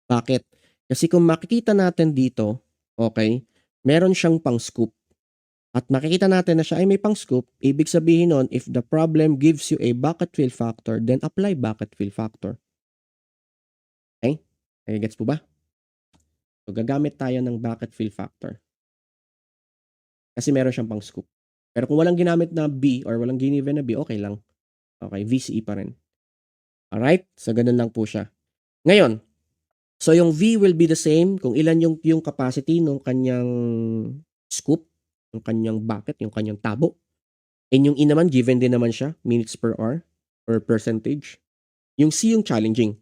Bakit? Kasi kung makikita natin dito, okay, meron siyang pang scoop. At makikita natin na siya ay may pang scoop, ibig sabihin nun, if the problem gives you a bucket fill factor, then apply bucket fill factor. Okay? Gets po ba? So, gagamit tayo ng bucket fill factor. Kasi meron siyang pang scoop. Pero kung walang ginamit na B or walang given na B, okay lang. Okay, VCE pa rin. Alright? So, ganun lang po siya. Ngayon, so yung V will be the same kung ilan yung capacity ng kanyang scoop, yung kanyang bucket, yung kanyang tabo. And yung E naman, given din naman siya, minutes per hour or percentage. Yung C yung challenging.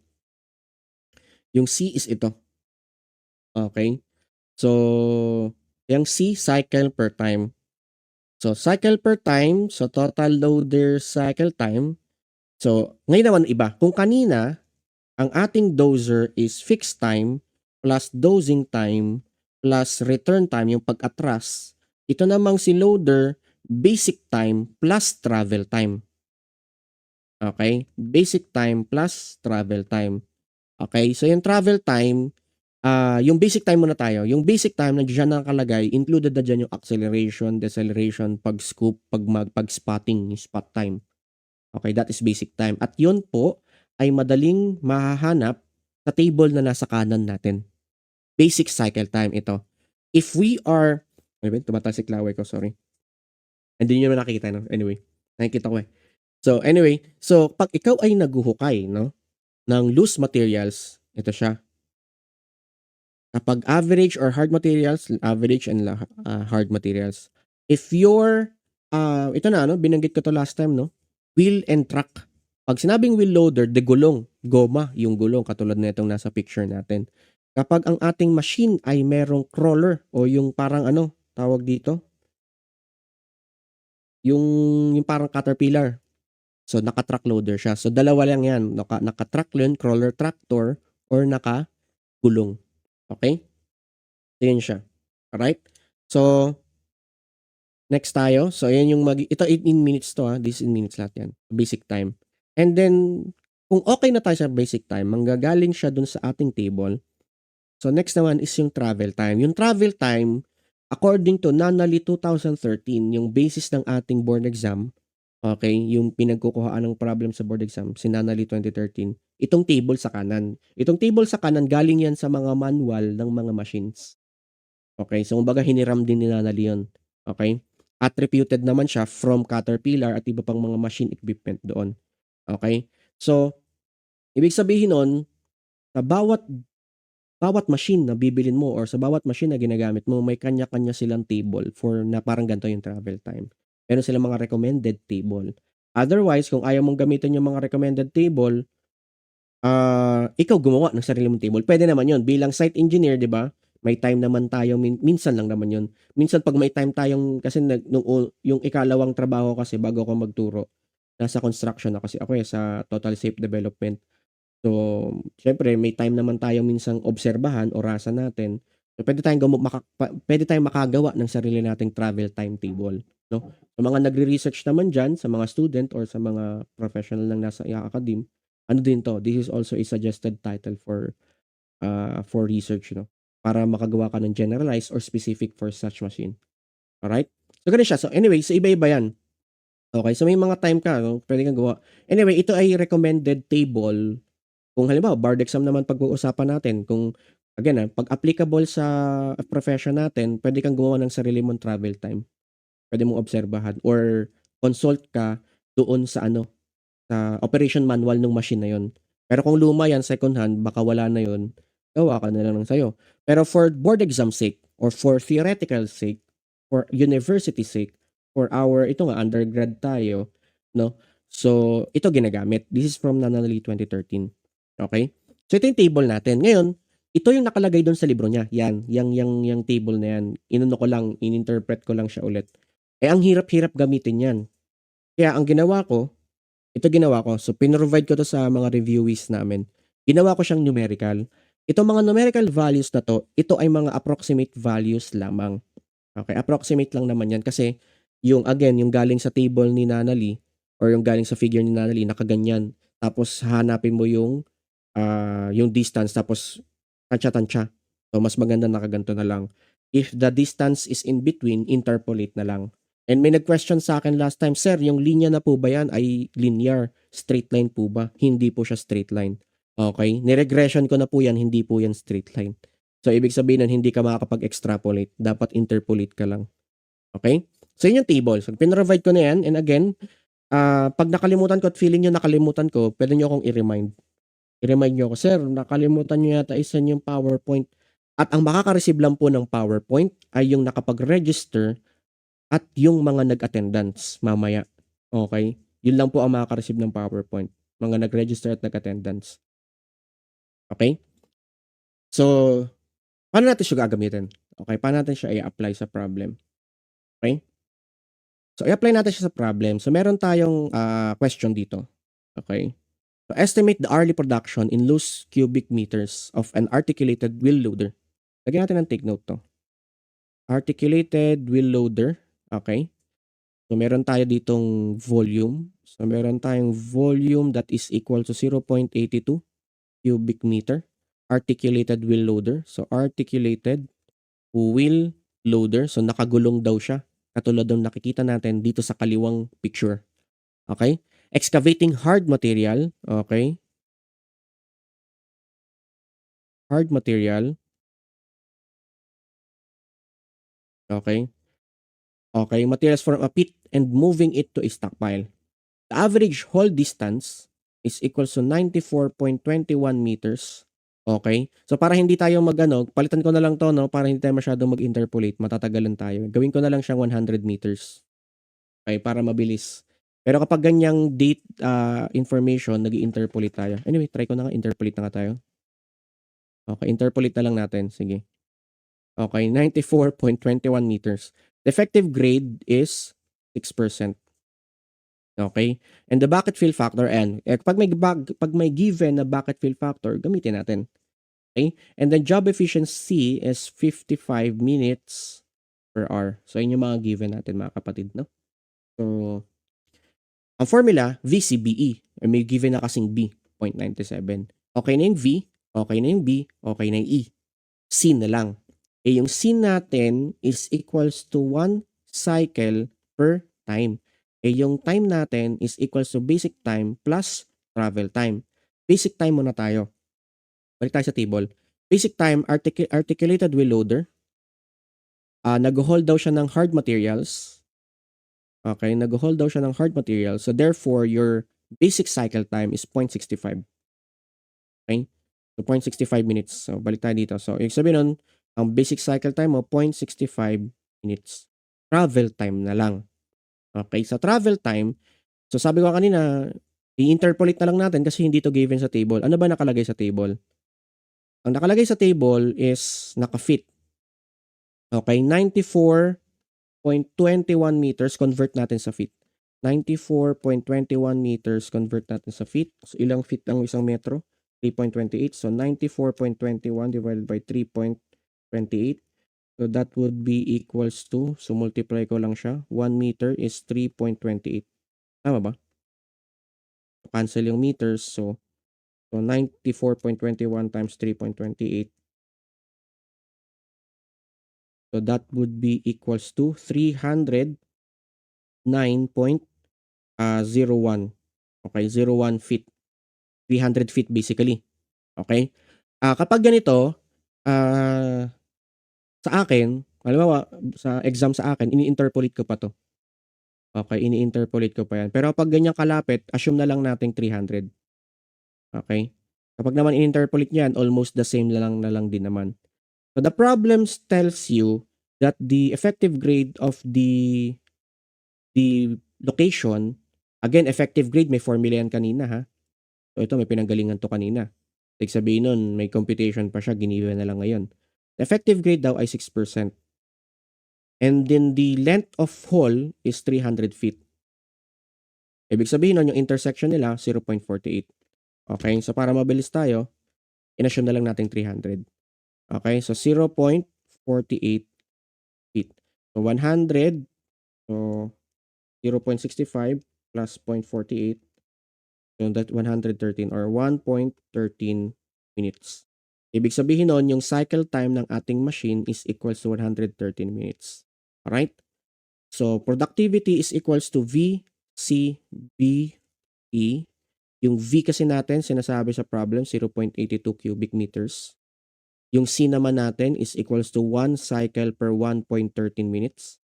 Yung C is ito. Okay? So, yung C, cycle per time. So, cycle per time, so total loader cycle time. So, ngayon naman iba. Kung kanina, ang ating dozer is fixed time plus dozing time plus return time, yung pag-atras. Ito namang si loader, basic time plus travel time. Okay? Basic time plus travel time. Okay? So, yung travel time, yung basic time muna tayo. Yung basic time, nandiyan nakalagay, included na dyan yung acceleration, deceleration, pag-scoop, pag-spotting, spot time. Okay, that is basic time. At yun po ay madaling mahahanap sa table na nasa kanan natin. Basic cycle time ito. If we are, tumatalsik laway ko, sorry. Hindi nyo naman nakikita, no? Anyway, nakikita ko eh. So, anyway, so pag ikaw ay naguhukay, no, ng loose materials, ito siya. Kapag average or hard materials, average and hard materials. If your, ito na, no, binanggit ko to last time, no, wheel and track. Pag sinabing wheel loader, de gulong, goma, yung gulong, katulad na itong nasa picture natin. Kapag ang ating machine ay merong crawler o yung parang ano, tawag dito, yung parang caterpillar. So, naka-track loader siya. So, dalawa lang yan. Naka-track yun, crawler tractor, or naka-gulong. Okay? So, yun siya. Alright? So, next tayo. So, ayan yung ito 18 minutes to ha. This in minutes lahat yan. Basic time. And then, kung okay na tayo sa basic time, manggagaling siya dun sa ating table. So, next naman is yung travel time. Yung travel time, according to Nanali 2013, yung basis ng ating board exam, okay, yung pinagkukuhaan ng problem sa board exam, si Nanali 2013, itong table sa kanan. Itong table sa kanan, galing yan sa mga manual ng mga machines. Okay, so kumbaga hiniram din ni Nanali yun. Okay? Attributed naman siya from Caterpillar at iba pang mga machine equipment doon. Okay? So, ibig sabihin nun, sa bawat machine na bibilin mo or sa bawat machine na ginagamit mo, may kanya-kanya silang table for na parang ganito yung travel time. Meron silang mga recommended table. Otherwise, kung ayaw mong gamitin yung mga recommended table, ikaw gumawa ng sarili mong table. Pwede naman yun. Bilang site engineer, di ba? May time naman tayo, minsan lang naman yun. Minsan pag may time tayong, kasi yung ikalawang trabaho kasi bago ako magturo, nasa construction na kasi ako sa Total Safe Development. So, syempre may time naman tayo minsang obserbahan, orasan natin. So, pwede tayong makagawa ng sarili nating travel timetable, no? Sa mga nagre-research naman diyan, sa mga student or sa mga professional lang nasa academe, Ano din 'to, this is also a suggested title for research 'no, para makagawa ka ng generalized or specific for such machine. Alright? So gano'n siya. So anyway, so iba-iba 'yan. Okey, so may mga time ka 'no, puwede kang gawa. Anyway, ito ay recommended table kung halimbawa board exam naman pag-uusapan natin kung again, 'pag applicable sa profession natin, puwede kang gumawa ng sarili mong travel time. Puwede mong obserbahan or consult ka doon sa ano, sa operation manual nung machine na yun. Pero kung luma yan, second hand, baka wala na yun, gawa ka na lang ng sa'yo. Pero for board exam sake or for theoretical sake, for university sake, for our ito nga undergrad tayo, 'no? So, ito ginagamit. This is from Nanali 2013, okey? So, ito yung table natin. Ngayon, ito yung nakalagay dun sa libro niya, yan, yang table na yan, inano ko lang, ininterpret ko lang siya ulit. Eh, ang hirap-hirap gamitin yan. Kaya ang ginawa ko ito ginawa ko, so pinrovide ko 'to sa mga reviewees namin. Ginawa ko siyang numerical. Itong mga numerical values na 'to, ito ay mga approximate values lamang. Okey, approximate lang naman 'yan kasi yung again, yung galing sa table ni Nanali or yung galing sa figure ni Nanali nakaganyan. Tapos hahanapin mo yung distance tapos tantya-tantya. So, mas maganda nakaganto na lang. If the distance is in between, interpolate na lang. And may nag-question sa akin last time, "Sir, yung linya na po ba yan ay linear, straight line po ba?" Hindi po siya straight line. Okey, ni-regression ko na po yan, hindi po yan straight line. So, ibig sabihin nun hindi ka makakapag-extrapolate, dapat interpolate ka lang. Okey? So, yun yung table. So, pinrovide ko na yan and again, 'pag nakalimutan ko at feeling niyo nakalimutan ko, puwede niyo akong i-remind niyo ako, "Sir, nakalimutan niyo yata i-send yung PowerPoint." At ang makaka-receive lang po ng PowerPoint ay yung nakapag-register at yung mga nag-attendance mamaya, okey? Yun lang po ang makaka-receive ng PowerPoint, mga nag-register at nag-attendance, okey? So, paano natin siya gagamitin? Okey, paano natin siya i-apply sa problem, okey? So, i-apply natin siya sa problem. So, meron tayong, question dito, okey? So, estimate the hourly production in loose cubic meters of an articulated wheel loader. Lagyan natin ng take note 'to. Articulated wheel loader, okey? So, meron tayo ditong volume. So, meron tayong volume that is equal to 0.82 cubic meter. Articulated wheel loader. So, articulated wheel loader. So, nakagulong daw siya. Katulad ng nakikita natin dito sa kaliwang picture. Okay? Excavating hard material. Okay? Hard material. Okay? Okay. Materials from a pit and moving it to a stockpile. The average haul distance is equals to 94.21 meters. Okay. So, para hindi tayo mag-ano, palitan ko na lang 'to 'no, para hindi tayo masyadong mag-interpolate, matatagalan tayo. Gawin ko na lang siyang 100 meters. Okay, para mabilis. Pero kapag ganyang date, information, nag-i-interpolate tayo. Anyway, try ko na nga, interpolate na nga tayo. Okay, interpolate na lang natin, sige. Okay, 94.21 meters. The effective grade is 6%. Okay? And the bucket fill factor and pag may given na bucket fill factor, gamitin natin. Okay? And then job efficiency is 55 minutes per hour. So, yun yung mga given natin mga kapatid, no? So, ang formula, VCBE. May given na kasing B, 0.97. Okay na yung V, okay na yung B, okay na yung E. C na lang. Eh, yung C natin is equals to 1 cycle per time. Eh, yung time natin is equals to basic time plus travel time. Basic time muna tayo. Balik tayo sa table. Basic time, articulated wheel loader. Nag-hold daw siya ng hard materials. Okay, nag-hold daw siya ng hard materials. So, therefore, your basic cycle time is 0.65. Okay? So, 0.65 minutes. So, balik tayo dito. So, ibig sabihin nun, ang basic cycle time mo, 0.65 minutes. Travel time na lang. Okay, sa travel time, so sabi ko kanina, i-interpolate na lang natin kasi hindi to given sa table. Ano ba nakalagay sa table? Ang nakalagay sa table is naka-feet. Okay, 94.21 meters, convert natin sa feet. 94.21 meters, convert natin sa feet. So, ilang feet ang isang metro? 3.28. So, 94.21 divided by 3.28. So, that would be equals to, so multiply ko lang siya, 1 meter is 3.28. Tama ba? Cancel yung meters. So, So 94.21 times 3.28. So that would be equals to 309.01. Okay, 01 feet. 300 feet basically. Okay? Kapag ganito, ah, sa akin, halimbawa sa exam sa akin, ini-interpolate ko pa 'to. Okay, ini-interpolate ko pa 'yan. Pero kapag ganyang kalapit, assume na lang nating 300. Okay? Kapag naman in-interpolate niyan, almost the same na lang din naman. So the problems tells you that the effective grade of the location, again, effective grade may formula yan kanina ha. So ito may pinanggalingan 'to kanina. Ibig sabihin nun may computation pa siya, giniwan na lang ngayon. The effective grade daw ay 6%. And then the length of hole is 300 feet. Ibig sabihin nun yung intersection nila 0.48. Okay, so para mabilis tayo, in-assume na lang nating 300. Okay, so 0.48 feet. So 100, so 0.65 plus 0.48, so that 113 or 1.13 minutes. Ibig sabihin nun, yung cycle time ng ating machine is equals to 113 minutes. Alright? So, productivity is equals to V, C, B, E. Yung V kasi natin, sinasabi sa problem, 0.82 cubic meters. Yung C naman natin is equals to 1 cycle per 1.13 minutes.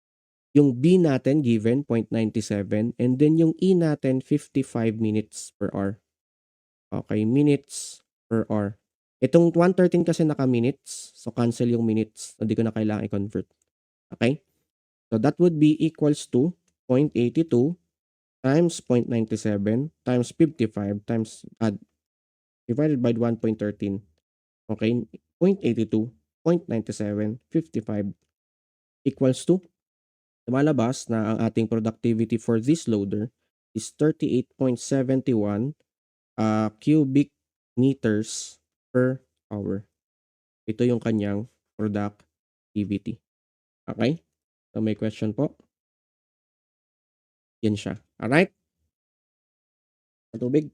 Yung B natin given 0.97 and then yung E natin 55 minutes per hour. Okay, minutes per hour. Itong 113 kasi naka-minutes, so cancel yung minutes. Hindi ko na kailangan i-convert. Okay? So that would be equals to 0.82 times 0.97 times 55 times divided by 1.13. Okay? 0.82, 0.97, 55 equals to, lumalabas na ang ating productivity for this loader is 38.71 cubic meters per hour. Ito yung kanyang productivity. Okay? So may question po? Yan siya. Alright? Tubig?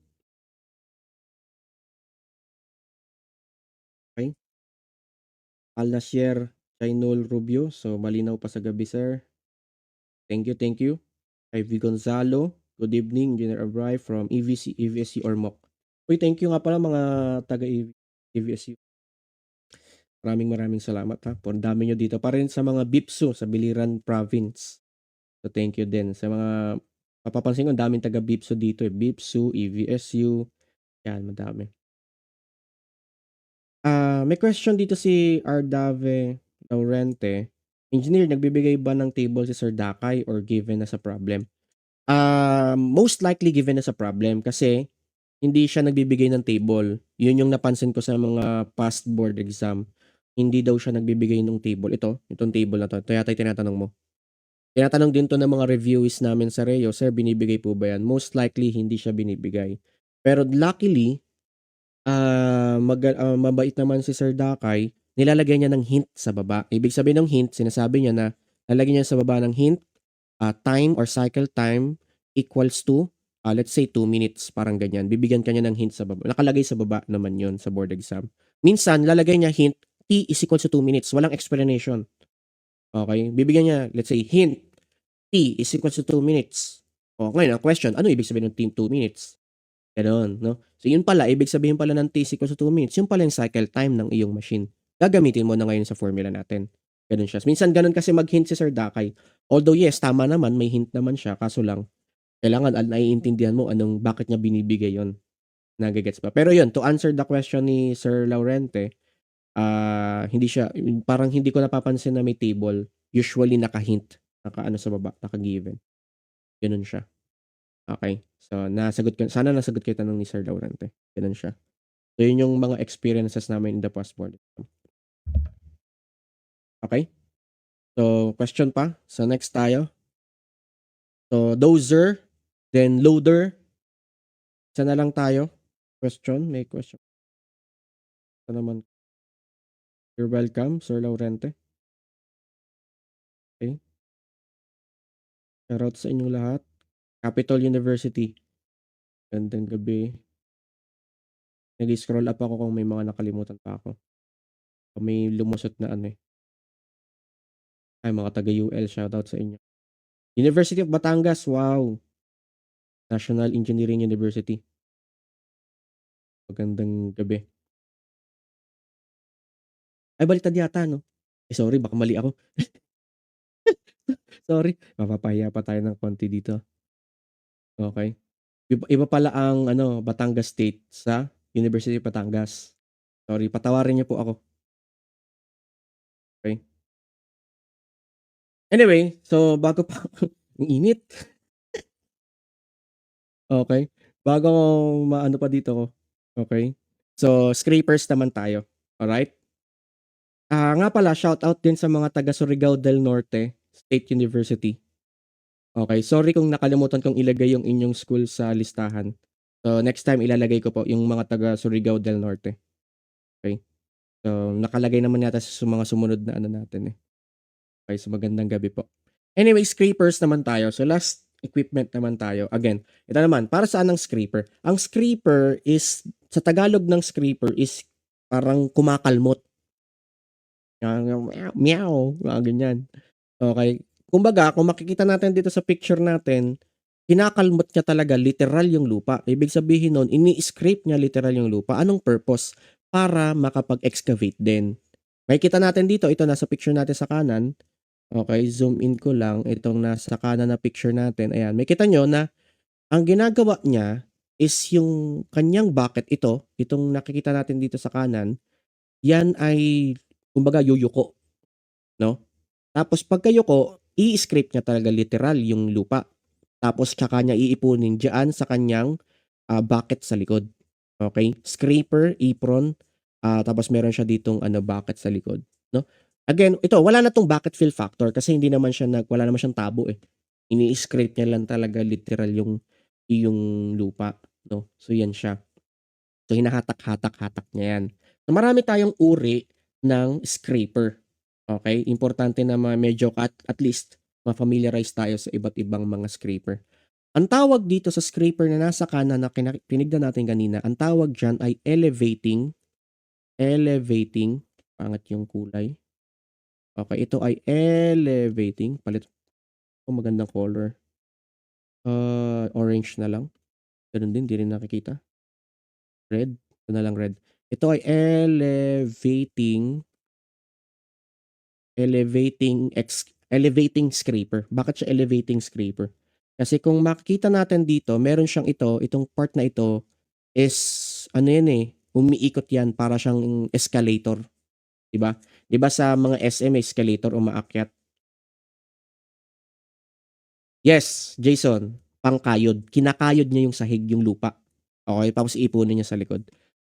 Okay? Alnasier Chainol Rubio. So malinaw pa sa gabi, sir. Thank you, thank you. Ivy Gonzalo. Good evening, Engineer Abray from EVC, EVSU or MOC. Uy, thank you nga pala mga taga EVSU. Maraming salamat ha. Ang dami nyo dito. Pa rin sa mga BIPSU sa Biliran Province. So thank you din. Sa mga mapapansin ko, ang daming taga BIPSU dito eh. BIPSU, EVSU. Yan, madami. May question dito si Ardave Laurente. Engineer, nagbibigay ba ng table si Sir Dakay or given na sa problem? Most likely given na sa problem kasi hindi siya nagbibigay ng table. Yun yung napansin ko sa mga past board exam. Hindi daw siya nagbibigay ng table. Itong table na to. Ito yata yung tinatanong mo. Tinatanong din to ng mga reviewees namin sa Reo, sir, binibigay po ba yan? Most likely, hindi siya binibigay. Pero luckily, mabait naman si Sir Dakay, nilalagay niya ng hint sa baba. Ibig sabihin ng hint, sinasabi niya na lalagyan niya sa baba ng hint, time or cycle time equals to, let's say 2 minutes, parang ganyan. Bibigyan ka niya ng hint sa baba. Nakalagay sa baba naman yon sa board exam. Minsan, lalagay niya hint, t is equals to 2 minutes. Walang explanation. Okay? Bibigyan niya, let's say, hint, t is equals to 2 minutes. O, ngayon, ang question, ano ibig sabihin ng 2 minutes? Gano'n, no? So, yun pala, ibig sabihin pala ng t is equals to 2 minutes, yun pala yung cycle time ng iyong machine. Gagamitin mo na ngayon sa formula natin. Gano'n siya. Minsan gano'n kasi mag-hint si Sir Dakay. Although yes, tama naman, may hint naman siya, kaso lang, kailangan naiintindihan mo bakit niya binibigay yon. Nagegets ba? Pero yun, to answer the question ni Sir Laurente, hindi siya, parang hindi ko napapansin na may table. Usually naka-hint, naka-ano sa baba, naka-given. Ganun siya. Okay. So, sana nasagot ko yung tanong ni Sir Laurente. Ganun siya. So, yun yung mga experiences namin in the past board exam. Okay? So, question pa. So, next tayo. So, dozer, then loader. Isa na lang tayo. Question? May question? Ito naman. You're welcome, Sir Laurente. Okay. Shoutout sa inyong lahat. Capital University. Gandang gabi. Nag-i-scroll up ako kung may mga nakalimutan pa ako. May lumusot na ano, eh. Ay, mga taga-UL, shoutout sa inyo. University of Batangas, wow! National Engineering University. Magandang gabi. Ay, baliktad yata 'no? Sorry baka mali ako. Sorry, mapapahiya pa tayo ng konti dito. Okey. Iba pala ang ano, Batangas State sa University of Batangas. Sorry, patawarin niyo po ako. Okey. Anyway, so bago pa ang init. Okey. Bago maano pa dito ko, okey. So, scrapers naman tayo, alright? Nga pala shoutout din sa mga taga Surigao del Norte State University. Okey, sorry kung nakalimutan kong ilagay yung inyong school sa listahan. So, next time ilalagay ko po yung mga taga Surigao del Norte, okey? So, nakalagay naman yata sa mga sumunod na ano natin, eh. Okey, so magandang gabi po. Anyway, scrapers naman tayo. So, last equipment naman tayo. Again, ito naman, para saan ang scraper? Ang scraper is sa Tagalog ng scraper is parang kumakalmot. Meow, meow, mga ganyan. Okey. Kumbaga kung makikita natin dito sa picture natin, kinakalmot niya talaga literal yung lupa. Ibig sabihin nun ini-scrape niya literal yung lupa. Anong purpose? Para makapag-excavate din. Makikita natin dito, ito nasa picture natin sa kanan. Okey, zoom in ko lang itong nasa kanan na picture natin, ayan. Makikita niyo na ang ginagawa niya is yung kanyang bucket ito, itong nakikita natin dito sa kanan, yan ay kumbaga yuyuko, 'no? Tapos pagkayuko, i-scrape niya talaga literal yung lupa. Tapos tsaka niya iipunin diyaan sa kanyang, bucket sa likod, okey? Scraper, apron, tapos meron siya ditong ano, bucket sa likod, 'no? Again, ito wala na 'tong bucket fill factor kasi hindi naman siya wala naman siyang tabo, eh. Ini-scrape niya lang talaga literal yung lupa, 'no? So, 'yan siya. So, hinahatak-hatak-hatak niya 'yan. So, marami tayong uri ng scraper, okey? Importante na medyo at least ma-familiarize tayo sa iba't ibang mga scraper. Ang tawag dito sa scraper na nasa kanan na tinignan natin kanina, ang tawag diyan ay elevating, pangit yung kulay. Okey, ito ay elevating, palit ko magandang color. Orange na lang, gano'n din, 'di rin nakikita. Red, ito na lang red. Ito ay elevating scraper. Bakit siya elevating scraper? Kasi kung makikita natin dito, meron siyang itong part na ito is ano 'yan, eh, umiikot 'yan para siyang escalator, 'di ba? 'Di ba sa mga SM may escalator umaakyat? Yes, Jason, pangkayod. Kinakayod niya yung sahig, yung lupa. Okey, tapos iipunin niya sa likod.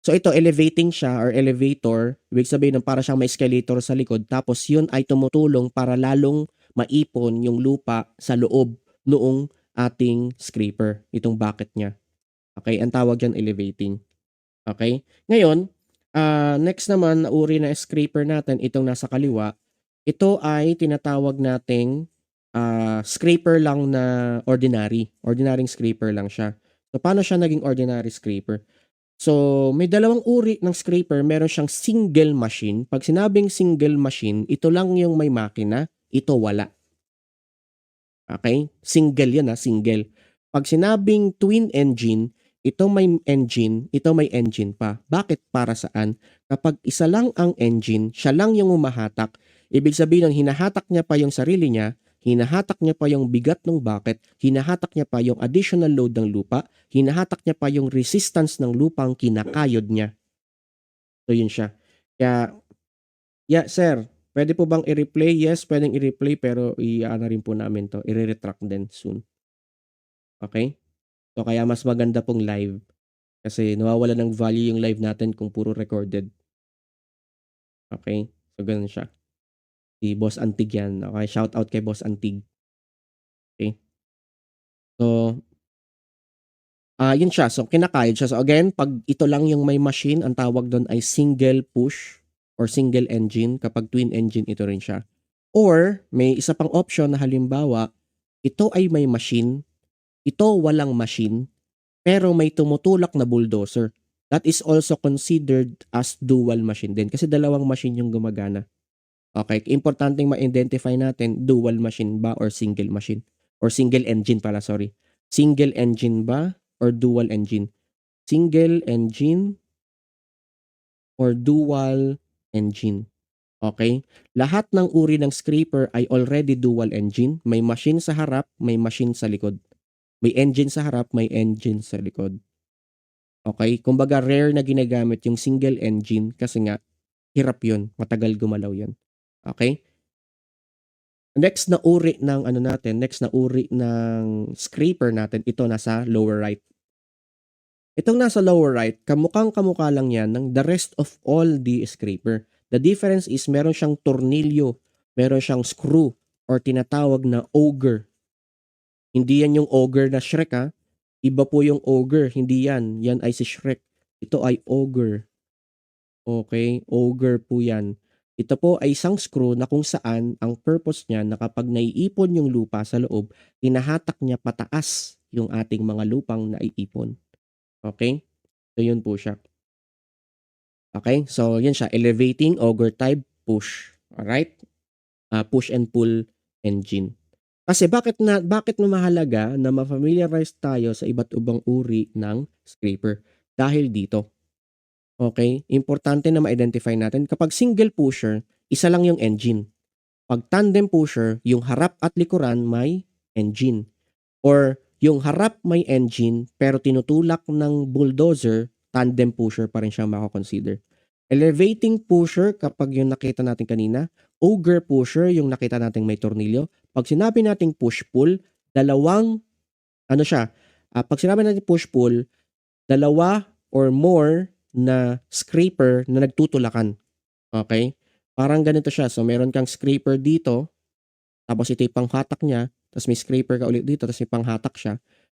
So ito, elevating siya or elevator, ibig sabihin nun para siyang may escalator sa likod tapos yun ay tumutulong para lalong maipon yung lupa sa loob noong ating scraper, itong bucket niya. Okey, ang tawag diyan elevating. Okey? Ngayon, next naman na uri ng scraper natin, itong nasa kaliwa, ito ay tinatawag nating, scraper lang na ordinaryong scraper lang siya. So, paano siya naging ordinary scraper? So, may dalawang uri ng scraper, meron siyang single machine. 'Pag sinabing single machine, ito lang yung may makina, ito wala. Okey? Single 'yan, single. 'Pag sinabing twin engine, ito may engine pa. Bakit, para saan? Kapag isa lang ang engine, siya lang yung humahatak, ibig sabihin nun hinahatak niya pa yung sarili niya, hinahatak niya pa yung bigat ng bucket, hinahatak niya pa yung additional load ng lupa, hinahatak niya pa yung resistance ng lupang kinakayod niya. So, yun siya. Kaya yeah, sir, puwede po bang i-replay? Yes, puwedeng i-replay pero i-aano rin po namin 'to, ire-retract din soon. Okey? So, kaya mas maganda pong live kasi nawawalan ng value yung live natin kung puro recorded. Okey? So, gano'n siya. Si Boss Antig 'yan, okey, shoutout kay Boss Antig. Okey? So, yun siya. So, kinakayod siya. So, again, 'pag ito lang yung may machine, ang tawag dun ay single push or single engine. Kapag twin engine, ito rin siya. Or may isa pang option na halimbawa, ito ay may machine, ito walang machine, pero may tumutulak na bulldozer. that is also considered as dual machine din kasi dalawang machine yung gumagana. Okay, importanteng ma-identify natin dual machine ba or single machine or single engine pala, sorry. Single engine ba or dual engine? Single engine or dual engine. Okay? Lahat ng uri ng scraper ay already dual engine. May machine sa harap, may machine sa likod. May engine sa harap, may engine sa likod. Okay? Kumbaga rare na ginagamit yung single engine kasi nga hirap yun. Matagal gumalaw yun. Okay? Next na uri ng next na uri ng scraper natin, ito nasa lower right. Itong nasa lower right, kamukhang-kamukha lang yan ng the rest of all the scraper. The difference is meron siyang tornilyo, meron siyang screw, or tinatawag na auger. Hindi yan yung auger na Shrek ha. Iba po yung auger, hindi yan. Yan ay si Shrek. Ito ay auger. Okay, auger po yan. Ito po ay isang screw na kung saan ang purpose niya na kapag naiipon yung lupa sa loob, hinahatak niya pataas yung ating mga lupang naiipon. Okay? So, yun po siya. Okay? So, yan siya. Elevating, auger type, push. Alright? Push and pull engine. Kasi bakit mahalaga na ma-familiarize tayo sa iba't ibang uri ng scraper? Dahil dito. Okay? Importante na ma-identify natin. Kapag single pusher, isa lang yung engine. Pag tandem pusher, yung harap at likuran may engine. Or yung harap may engine pero tinutulak ng bulldozer, tandem pusher pa rin siya mako-consider. Elevating pusher kapag yung nakita natin kanina, auger pusher yung nakita nating may tornilyo. Pag sinabi nating push-pull, dalawang pag sinabi natin push-pull, dalawa or more na scraper na nagtutulakan. Okay? Parang ganito siya. So meron kang scraper dito, tapos ito yung panghatak niya, tapos may scraper ka ulit dito, tapos may panghatak siya.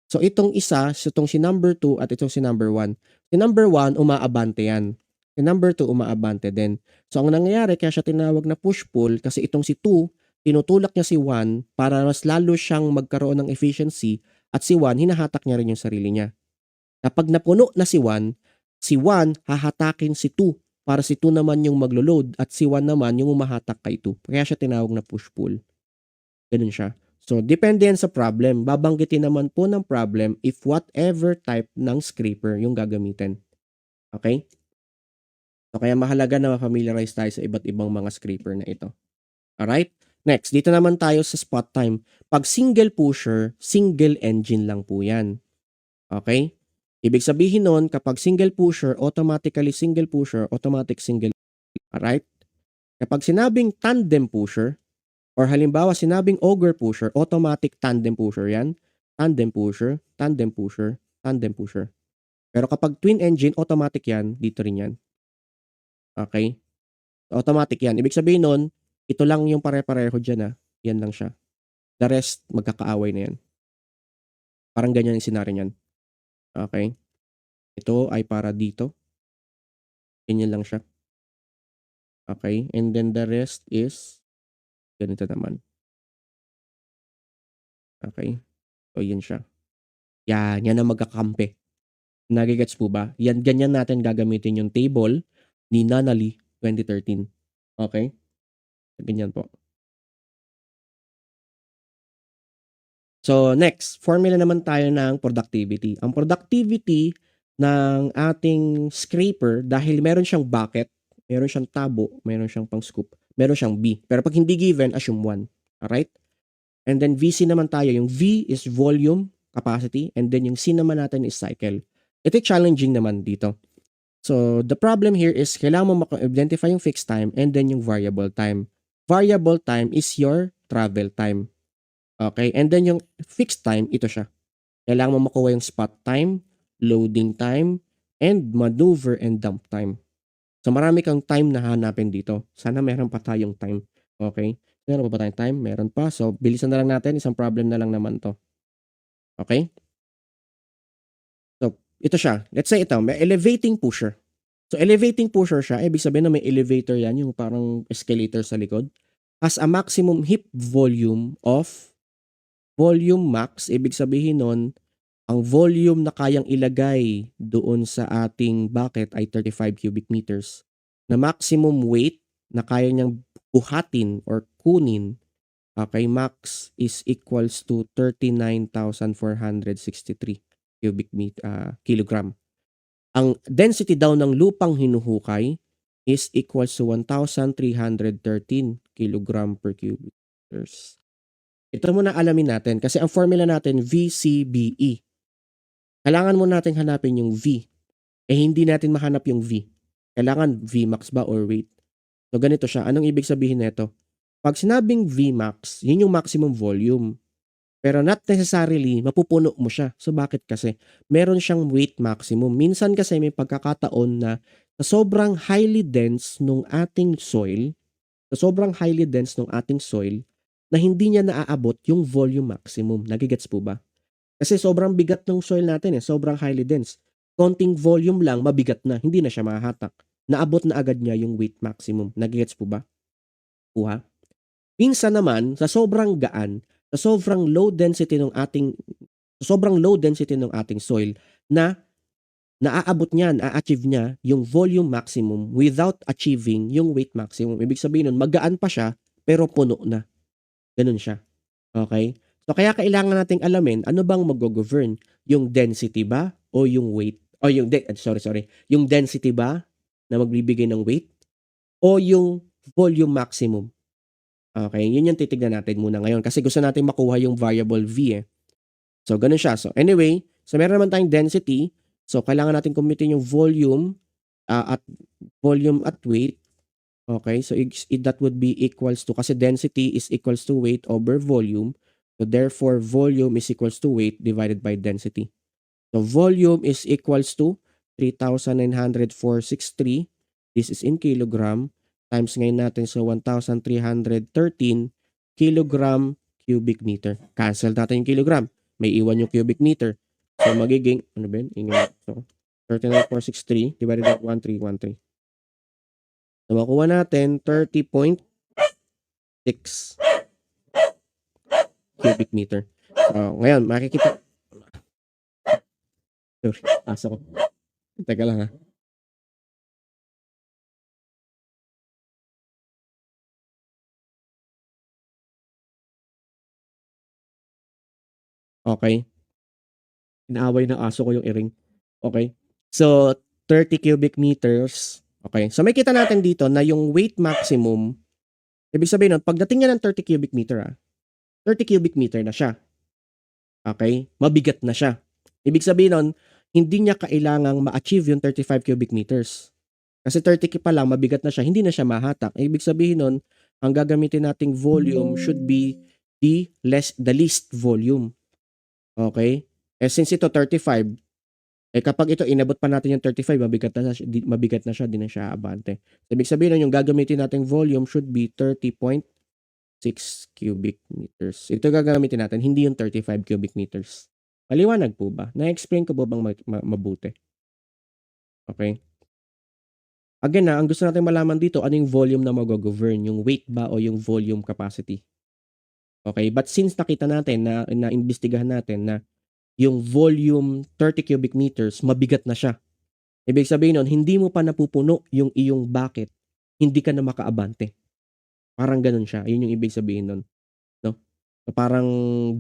So itong isa, itong si number 2 at itong si number 1. Si number 1, umaabante yan. Si number 2, umaabante din. So ang nangyayari, kaya siya tinawag na push-pull, kasi itong si 2, tinutulak niya si 1 para mas lalo siyang magkaroon ng efficiency, at si 1, hinahatak niya rin yung sarili niya. Kapag napuno na si 1 hahatakin si 2 para si 2 naman yung maglo-load at si 1 naman yung umahatak kay 2. Kaya siya tinawag na push-pull. Ganun siya. So, depende yan sa problem. Babanggitin naman po ng problem if whatever type ng scraper yung gagamitin. Okay? So, kaya mahalaga na ma-familiarize tayo sa iba't ibang mga scraper na ito. Alright? Next, dito naman tayo sa spot time. Pag single pusher, single engine lang po yan. Okay? Ibig sabihin nun, kapag single pusher, automatically single pusher, automatic single. Alright? Kapag sinabing tandem pusher, or halimbawa sinabing auger pusher, automatic tandem pusher yan. Tandem pusher, tandem pusher, tandem pusher. Pero kapag twin engine, automatic yan. Dito rin yan. Okay? Automatic yan. Ibig sabihin nun, ito lang yung pare-pareho dyan. Yan lang siya. The rest, magkakaaway na yan. Parang ganyan yung senaryo niyan. Okay? Ito ay para dito. Ganyan lang siya. Okay? And then the rest is ganito naman. Okay? So, yan siya. Yan ang magkakampi. Nagigets po ba? Ganyan natin gagamitin yung table ni Nanali 2013. Okay? Ganyan po. So, next, formula naman tayo ng productivity. Ang productivity ng ating scraper, dahil meron siyang bucket, meron siyang tabo, meron siyang pang scoop, meron siyang B. Pero pag hindi given, assume 1. Alright? And then VC naman tayo. Yung V is volume, capacity, and then yung C naman natin is cycle. Ito challenging naman dito. So, the problem here is kailangan mo maka-identify yung fixed time and then yung variable time. Variable time is your travel time. Okay? And then yung fixed time, ito siya. Kailangan mo makuha yung spot time, loading time, and maneuver and dump time. So, marami kang time na hanapin dito. Sana meron pa tayong time. Okay? Meron pa ba tayong time? Meron pa. So, bilisan na lang natin. Isang problem na lang naman to. Okay? So, ito siya. Let's say ito, may elevating pusher. So, elevating pusher siya. Ibig sabihin na may elevator yan, yung parang escalator sa likod. Has a maximum hip volume of volume max. Ibig sabihin nun, ang volume na kayang ilagay doon sa ating bucket ay 35 cubic meters. Na maximum weight na kaya niyang buhatin or kunin, okay, max is equals to 39,463 kilogram. Ang density daw ng lupang hinuhukay is equals to 1,313 kilogram per cubic meters. Ito muna alamin natin kasi ang formula natin VCBE. Kailangan mo nating hanapin yung V. Hindi natin mahanap yung V. Kailangan Vmax ba or weight? So ganito siya. Anong ibig sabihin nito? Pag sinabing Vmax, yun yung maximum volume. Pero not necessarily mapupuno mo siya. So bakit kasi? Meron siyang weight maximum. Minsan kasi may pagkakataon na sa sobrang highly dense nung ating soil, na hindi niya naaabot yung volume maximum. Nagigets po ba? Kasi sobrang bigat ng soil natin sobrang highly dense. Konting volume lang, mabigat na, hindi na siya mahahatak. Naabot na agad niya yung weight maximum. Nagigets po ba? Kuha? Minsan naman, sa sobrang gaan, sa sobrang low density ng ating soil na na-achieve niya yung volume maximum without achieving yung weight maximum. Ibig sabihin nun, magaan pa siya, pero puno na. Ganun siya. Okay? So, kaya kailangan nating alamin, ano bang mag-govern? Yung density ba? O yung weight? O yung, yung density ba na magbibigay ng weight? O yung volume maximum? Okay? Yun yung titignan natin muna ngayon. Kasi gusto natin makuha yung variable V So, ganun siya. So, anyway, so meron naman tayong density. So, kailangan natin computein yung volume at weight. Okay, so that would be equals to, kasi density is equals to weight over volume. So therefore, volume is equals to weight divided by density. So volume is equals to 3,904.63. This is in kilogram. Times ngayon natin sa 1,313 kilogram cubic meter. Cancel natin yung kilogram. May iwan yung cubic meter. So magiging, ano ba yun? So 39,463 divided by 1,313. So, makuha natin 30.6 cubic meter. So, ngayon, makikita. Sorry, asa ko. Teka lang ha. Okay. Inaaway ng aso ko yung iring. Okay. So, 30 cubic meters. Okay. So, may kita natin dito na yung weight maximum, ibig sabihin nun, pagdating niya ng 30 cubic meter 30 cubic meter na siya. Okay? Mabigat na siya. Ibig sabihin nun, hindi niya kailangang ma-achieve yung 35 cubic meters. Kasi 30 pa lang, mabigat na siya, hindi na siya mahatak. Ibig sabihin nun, ang gagamitin nating volume should be the least volume. Okay? Since ito 35, kapag ito inabot pa natin yung 35, mabigat na siya, di na siya abante. Ibig sabihin nun, yung gagamitin nating volume should be 30.6 cubic meters. Ito gagamitin natin, hindi yung 35 cubic meters. Maliwanag po ba? Na-explain ko po bang mabuti? Okay? Again ang gusto natin malaman dito, ano yung volume na mag-govern? Yung weight ba o yung volume capacity? Okay? But since nakita natin, na-imbestigahan natin na yung volume 30 cubic meters, mabigat na siya. Ibig sabihin nun, hindi mo pa napupuno yung iyong bucket, hindi ka na makaabante. Parang ganun siya. Yun yung ibig sabihin nun. No? So, parang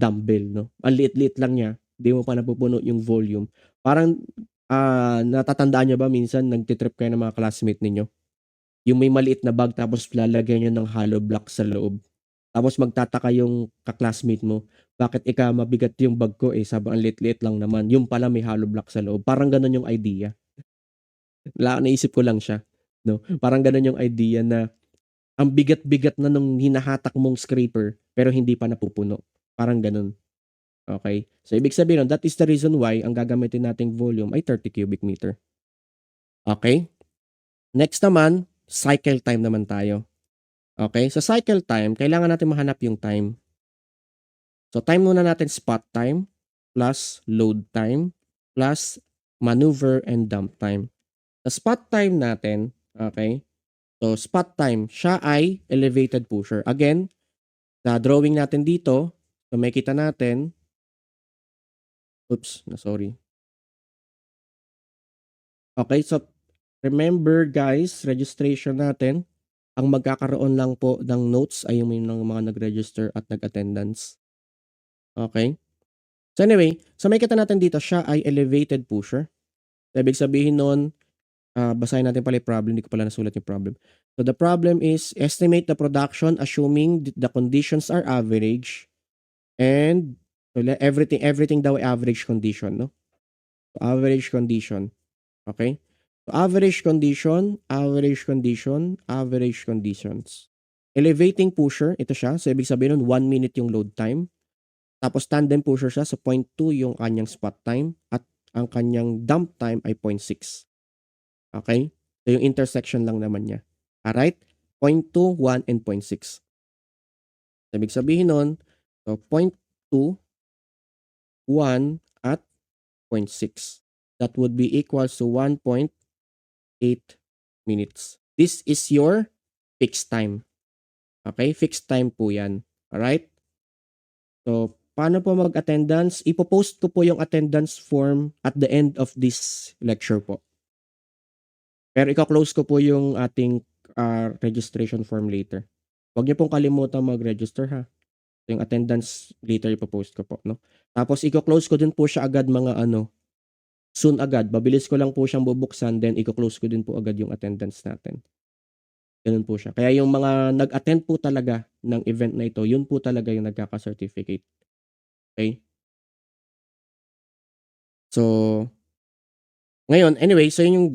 dumbbell. No? Ang liit-liit lang niya, hindi mo pa napupuno yung volume. Parang, natatandaan niyo ba minsan nagtitrip kayo ng mga classmate ninyo? Yung may maliit na bag tapos lalagyan niyo ng hollow block sa loob. Tapos magtataka yung ka-classmate mo, bakit mabigat yung bag ko sabi ang liit-liit lang naman. Yung pala may hollow block sa loob. Parang ganun yung idea. Naisip ko lang siya. No? Parang ganun yung idea na ang bigat-bigat na nung hinahatak mong scraper pero hindi pa napupuno. Parang ganun. Okay? So, ibig sabihin that is the reason why ang gagamitin nating volume ay 30 cubic meter. Okay? Next naman, cycle time naman tayo. Okay? Sa cycle time, kailangan natin mahanap yung time. So, time muna natin spot time plus load time plus maneuver and dump time. Sa spot time natin, okay? So, spot time, siya ay elevated pusher. Again, sa drawing natin dito, so makikita natin, Oops, sorry. Okay, so remember guys, registration natin, ang magkakaroon lang po ng notes ay yung mga nag-register at nag-attendance. Okay? So anyway, so makikita natin dito siya ay elevated pusher. Ibig sabihin nun, basahin natin pala yung problem, hindi ko pala nasulat yung problem. So the problem is estimate the production assuming the conditions are average and so everything daw ay average condition, no? So, average condition. Okay? So, average condition, average condition, average conditions. Elevating pusher, ito siya. So, ibig sabihin nun, 1 minute yung load time. Tapos, tandem pusher siya. So, 0.2 yung kanyang spot time. At ang kanyang dump time ay 0.6. Okay? So, yung intersection lang naman niya. Alright? 0.2, 1, and 0.6. So, ibig sabihin nun, so 0.2, 1, at 0.6. That would be equals to 1.8 minutes. This is your fixed time. Okay? Fixed time po yan. Alright? So, paano po mag-attendance? Ipopost ko po yung attendance form at the end of this lecture po. Pero ika-close ko po yung ating registration form later. Huwag niyo pong kalimutan mag-register ha. Yung attendance later ipopost ko po. No? Tapos iko-close ko din po siya agad mga soon agad. Babilis ko lang po siyang bubuksan then iko-close ko din po agad yung attendance natin. Ganun po siya. Kaya yung mga nag-attend po talaga ng event na ito, yun po talaga yung nagkaka-certificate. Okay? So, ngayon, anyway, so yun yung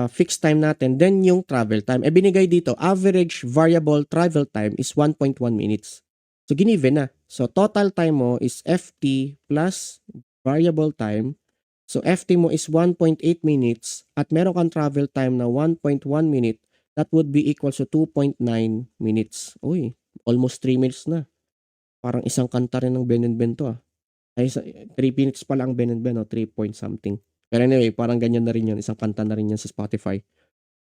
fixed time natin. Then yung travel time. Binigay dito, average variable travel time is 1.1 minutes. So, giniven na. So, total time mo is FT plus variable time. So, FT mo is 1.8 minutes at meron kang travel time na 1.1 minute. That would be equal to 2.9 minutes. Uy, almost 3 minutes na. Parang isang kanta rin ng Ben and Ben to Ay, 3 minutes pa lang Ben and Ben, 3 point something. Pero anyway, parang ganyan na rin yun. Isang kanta na rin yan sa Spotify.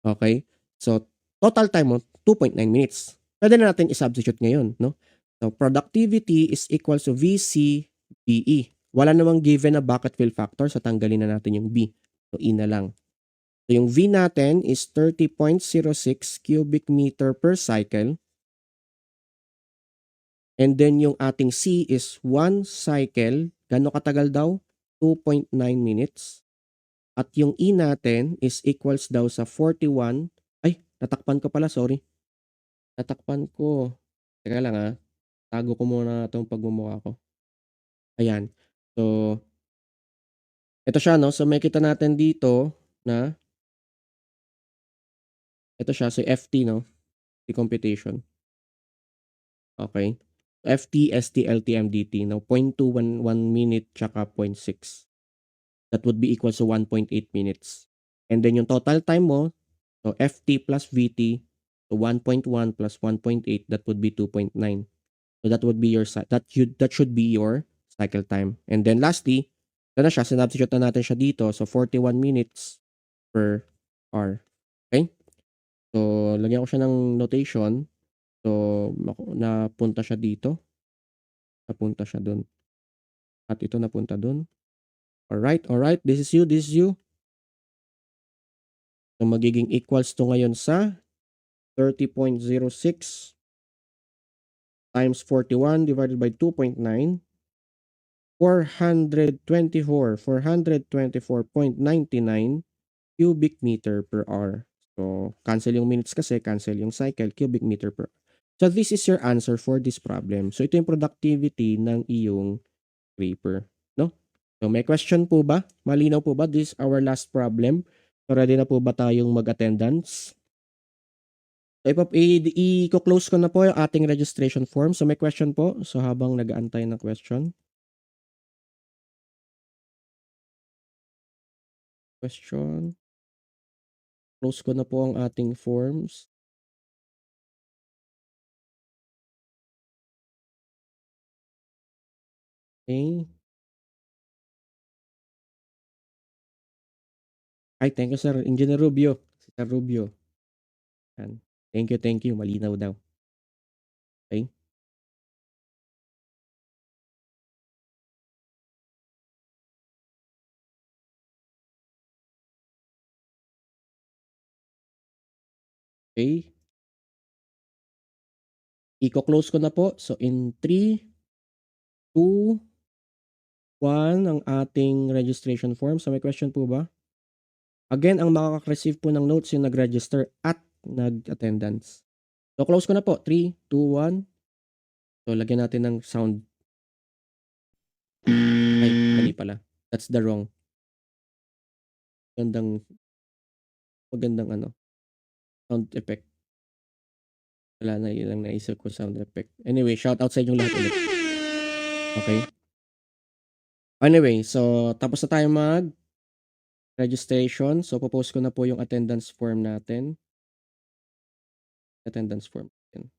Okay? So, total time mo, 2.9 minutes. Pwede na natin i-substitute ngayon, no? So, productivity is equal to VCBE. Wala namang given na bucket fill factor, so tanggalin na natin yung B. So, E na lang. So, yung V natin is 30.06 cubic meter per cycle. And then yung ating C is 1 cycle. Gano'ng katagal daw? 2.9 minutes. At yung E natin is equals daw sa 41. Ay, natakpan ko pala, sorry. Natakpan ko. Teka lang tago ko muna itong pagmumukha ko. Ayan. So, ito siya, no? So, makita natin dito na ito siya, so FT, no? The computation. Okay. FT, ST, LT, MDT. Now, 0.211 minute tsaka 0.6. That would be equal to 1.8 minutes. And then yung total time mo, so FT plus VT, so 1.1 plus 1.8, that would be 2.9. So that would be your that should be your cycle time. And then lastly, ito na siya, sinubstitute na natin siya dito. So 41 minutes per hour. Okay? So lagyan ko siya ng notation. So napunta siya dito. Napunta siya doon. At ito napunta doon. Alright. This is you. So magiging equals to ngayon sa 30.06 times 41 divided by 2.9. 424.99 cubic meter per hour. So, cancel yung minutes kasi, cancel yung cycle, cubic meter per hour. So, this is your answer for this problem. So, ito yung productivity ng iyong scraper. No? So, may question po ba? Malinaw po ba? This is our last problem. So, ready na po ba tayong mag-attendance? So, i-close ko na po yung ating registration form. So, may question po. So, habang nag-aantay ng question. Question. Close ko na po ang ating forms. Okay. Ay, thank you, Sir Engineer Rubio. Sir Rubio. Yan. Thank you. Malinaw daw. Okay. Okay. Iko-close ko na po. So in 3, 2, 1 ang ating registration form. So may question po ba? Again, ang makaka-receive po ng notes yung nag-register at nag-attendance. So close ko na po. 3, 2, 1. So lagyan natin ng sound. Ay, mali pala. That's the wrong. Magandang ano, sound effect. Wala na, yun lang naisip ko, sound effect. Anyway, shout out sa inyong lahat ulit. Okay? Anyway, so tapos na tayo mag-registration. So popost ko na po yung attendance form natin. Attendance form natin.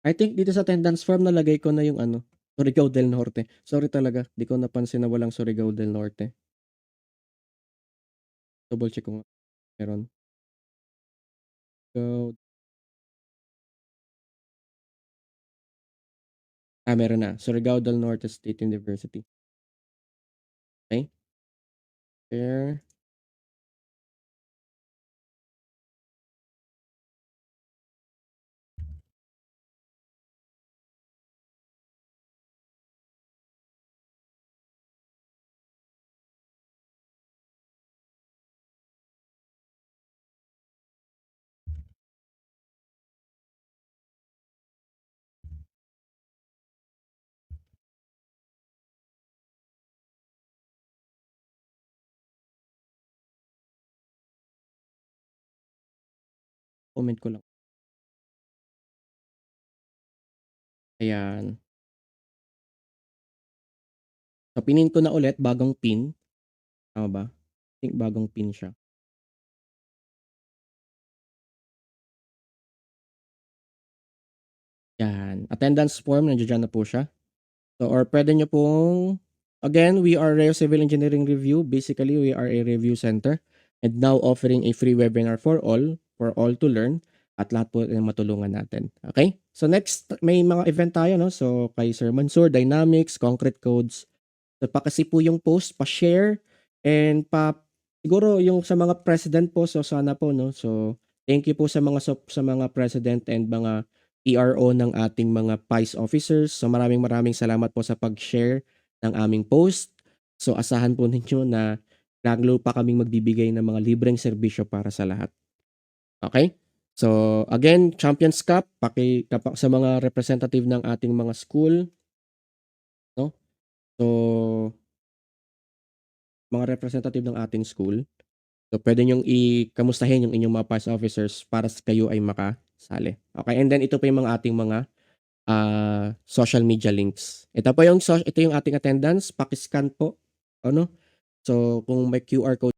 I think dito sa attendance form nalagay ko na yung ano, Surigao del Norte. Sorry talaga, di ko napansin na walang Surigao del Norte. Double check ko nga. Meron. So, meron na. Surigao del Norte State University. Okay? Share. Comment ko lang. Ayan. So, pinin ko na ulit, bagong pin. Tama ba? I think bagong pin siya. Yan. Attendance form, nandiyan na po siya. So, or pwede nyo pong, again, we are Reo Civil Engineering Review. Basically, we are a review center and now offering a free webinar for all to learn at lahat po ng matulungan natin. Okay? So, next, may mga event tayo, no? So, kay Sir Mansur, Dynamics, Concrete Codes. So, pa-kasi po yung post, pa-share, and siguro yung sa mga president po, so sana po, no? So, thank you po sa mga president and mga PRO ng ating mga PICE officers. So, maraming salamat po sa pag-share ng aming post. So, asahan po ninyo na lalo pa kaming magbibigay ng mga libreng serbisyo para sa lahat. Okay? So, again, Champions Cup, sa mga representative ng ating mga school, no? So, mga representative ng ating school. So, pwede nyong kamustahin yung inyong mga PAS officers para kayo ay makasali. Okay, and then ito pa yung mga ating mga social media links. Ito yung ating attendance, paki-scan po. Ano? So, kung may QR code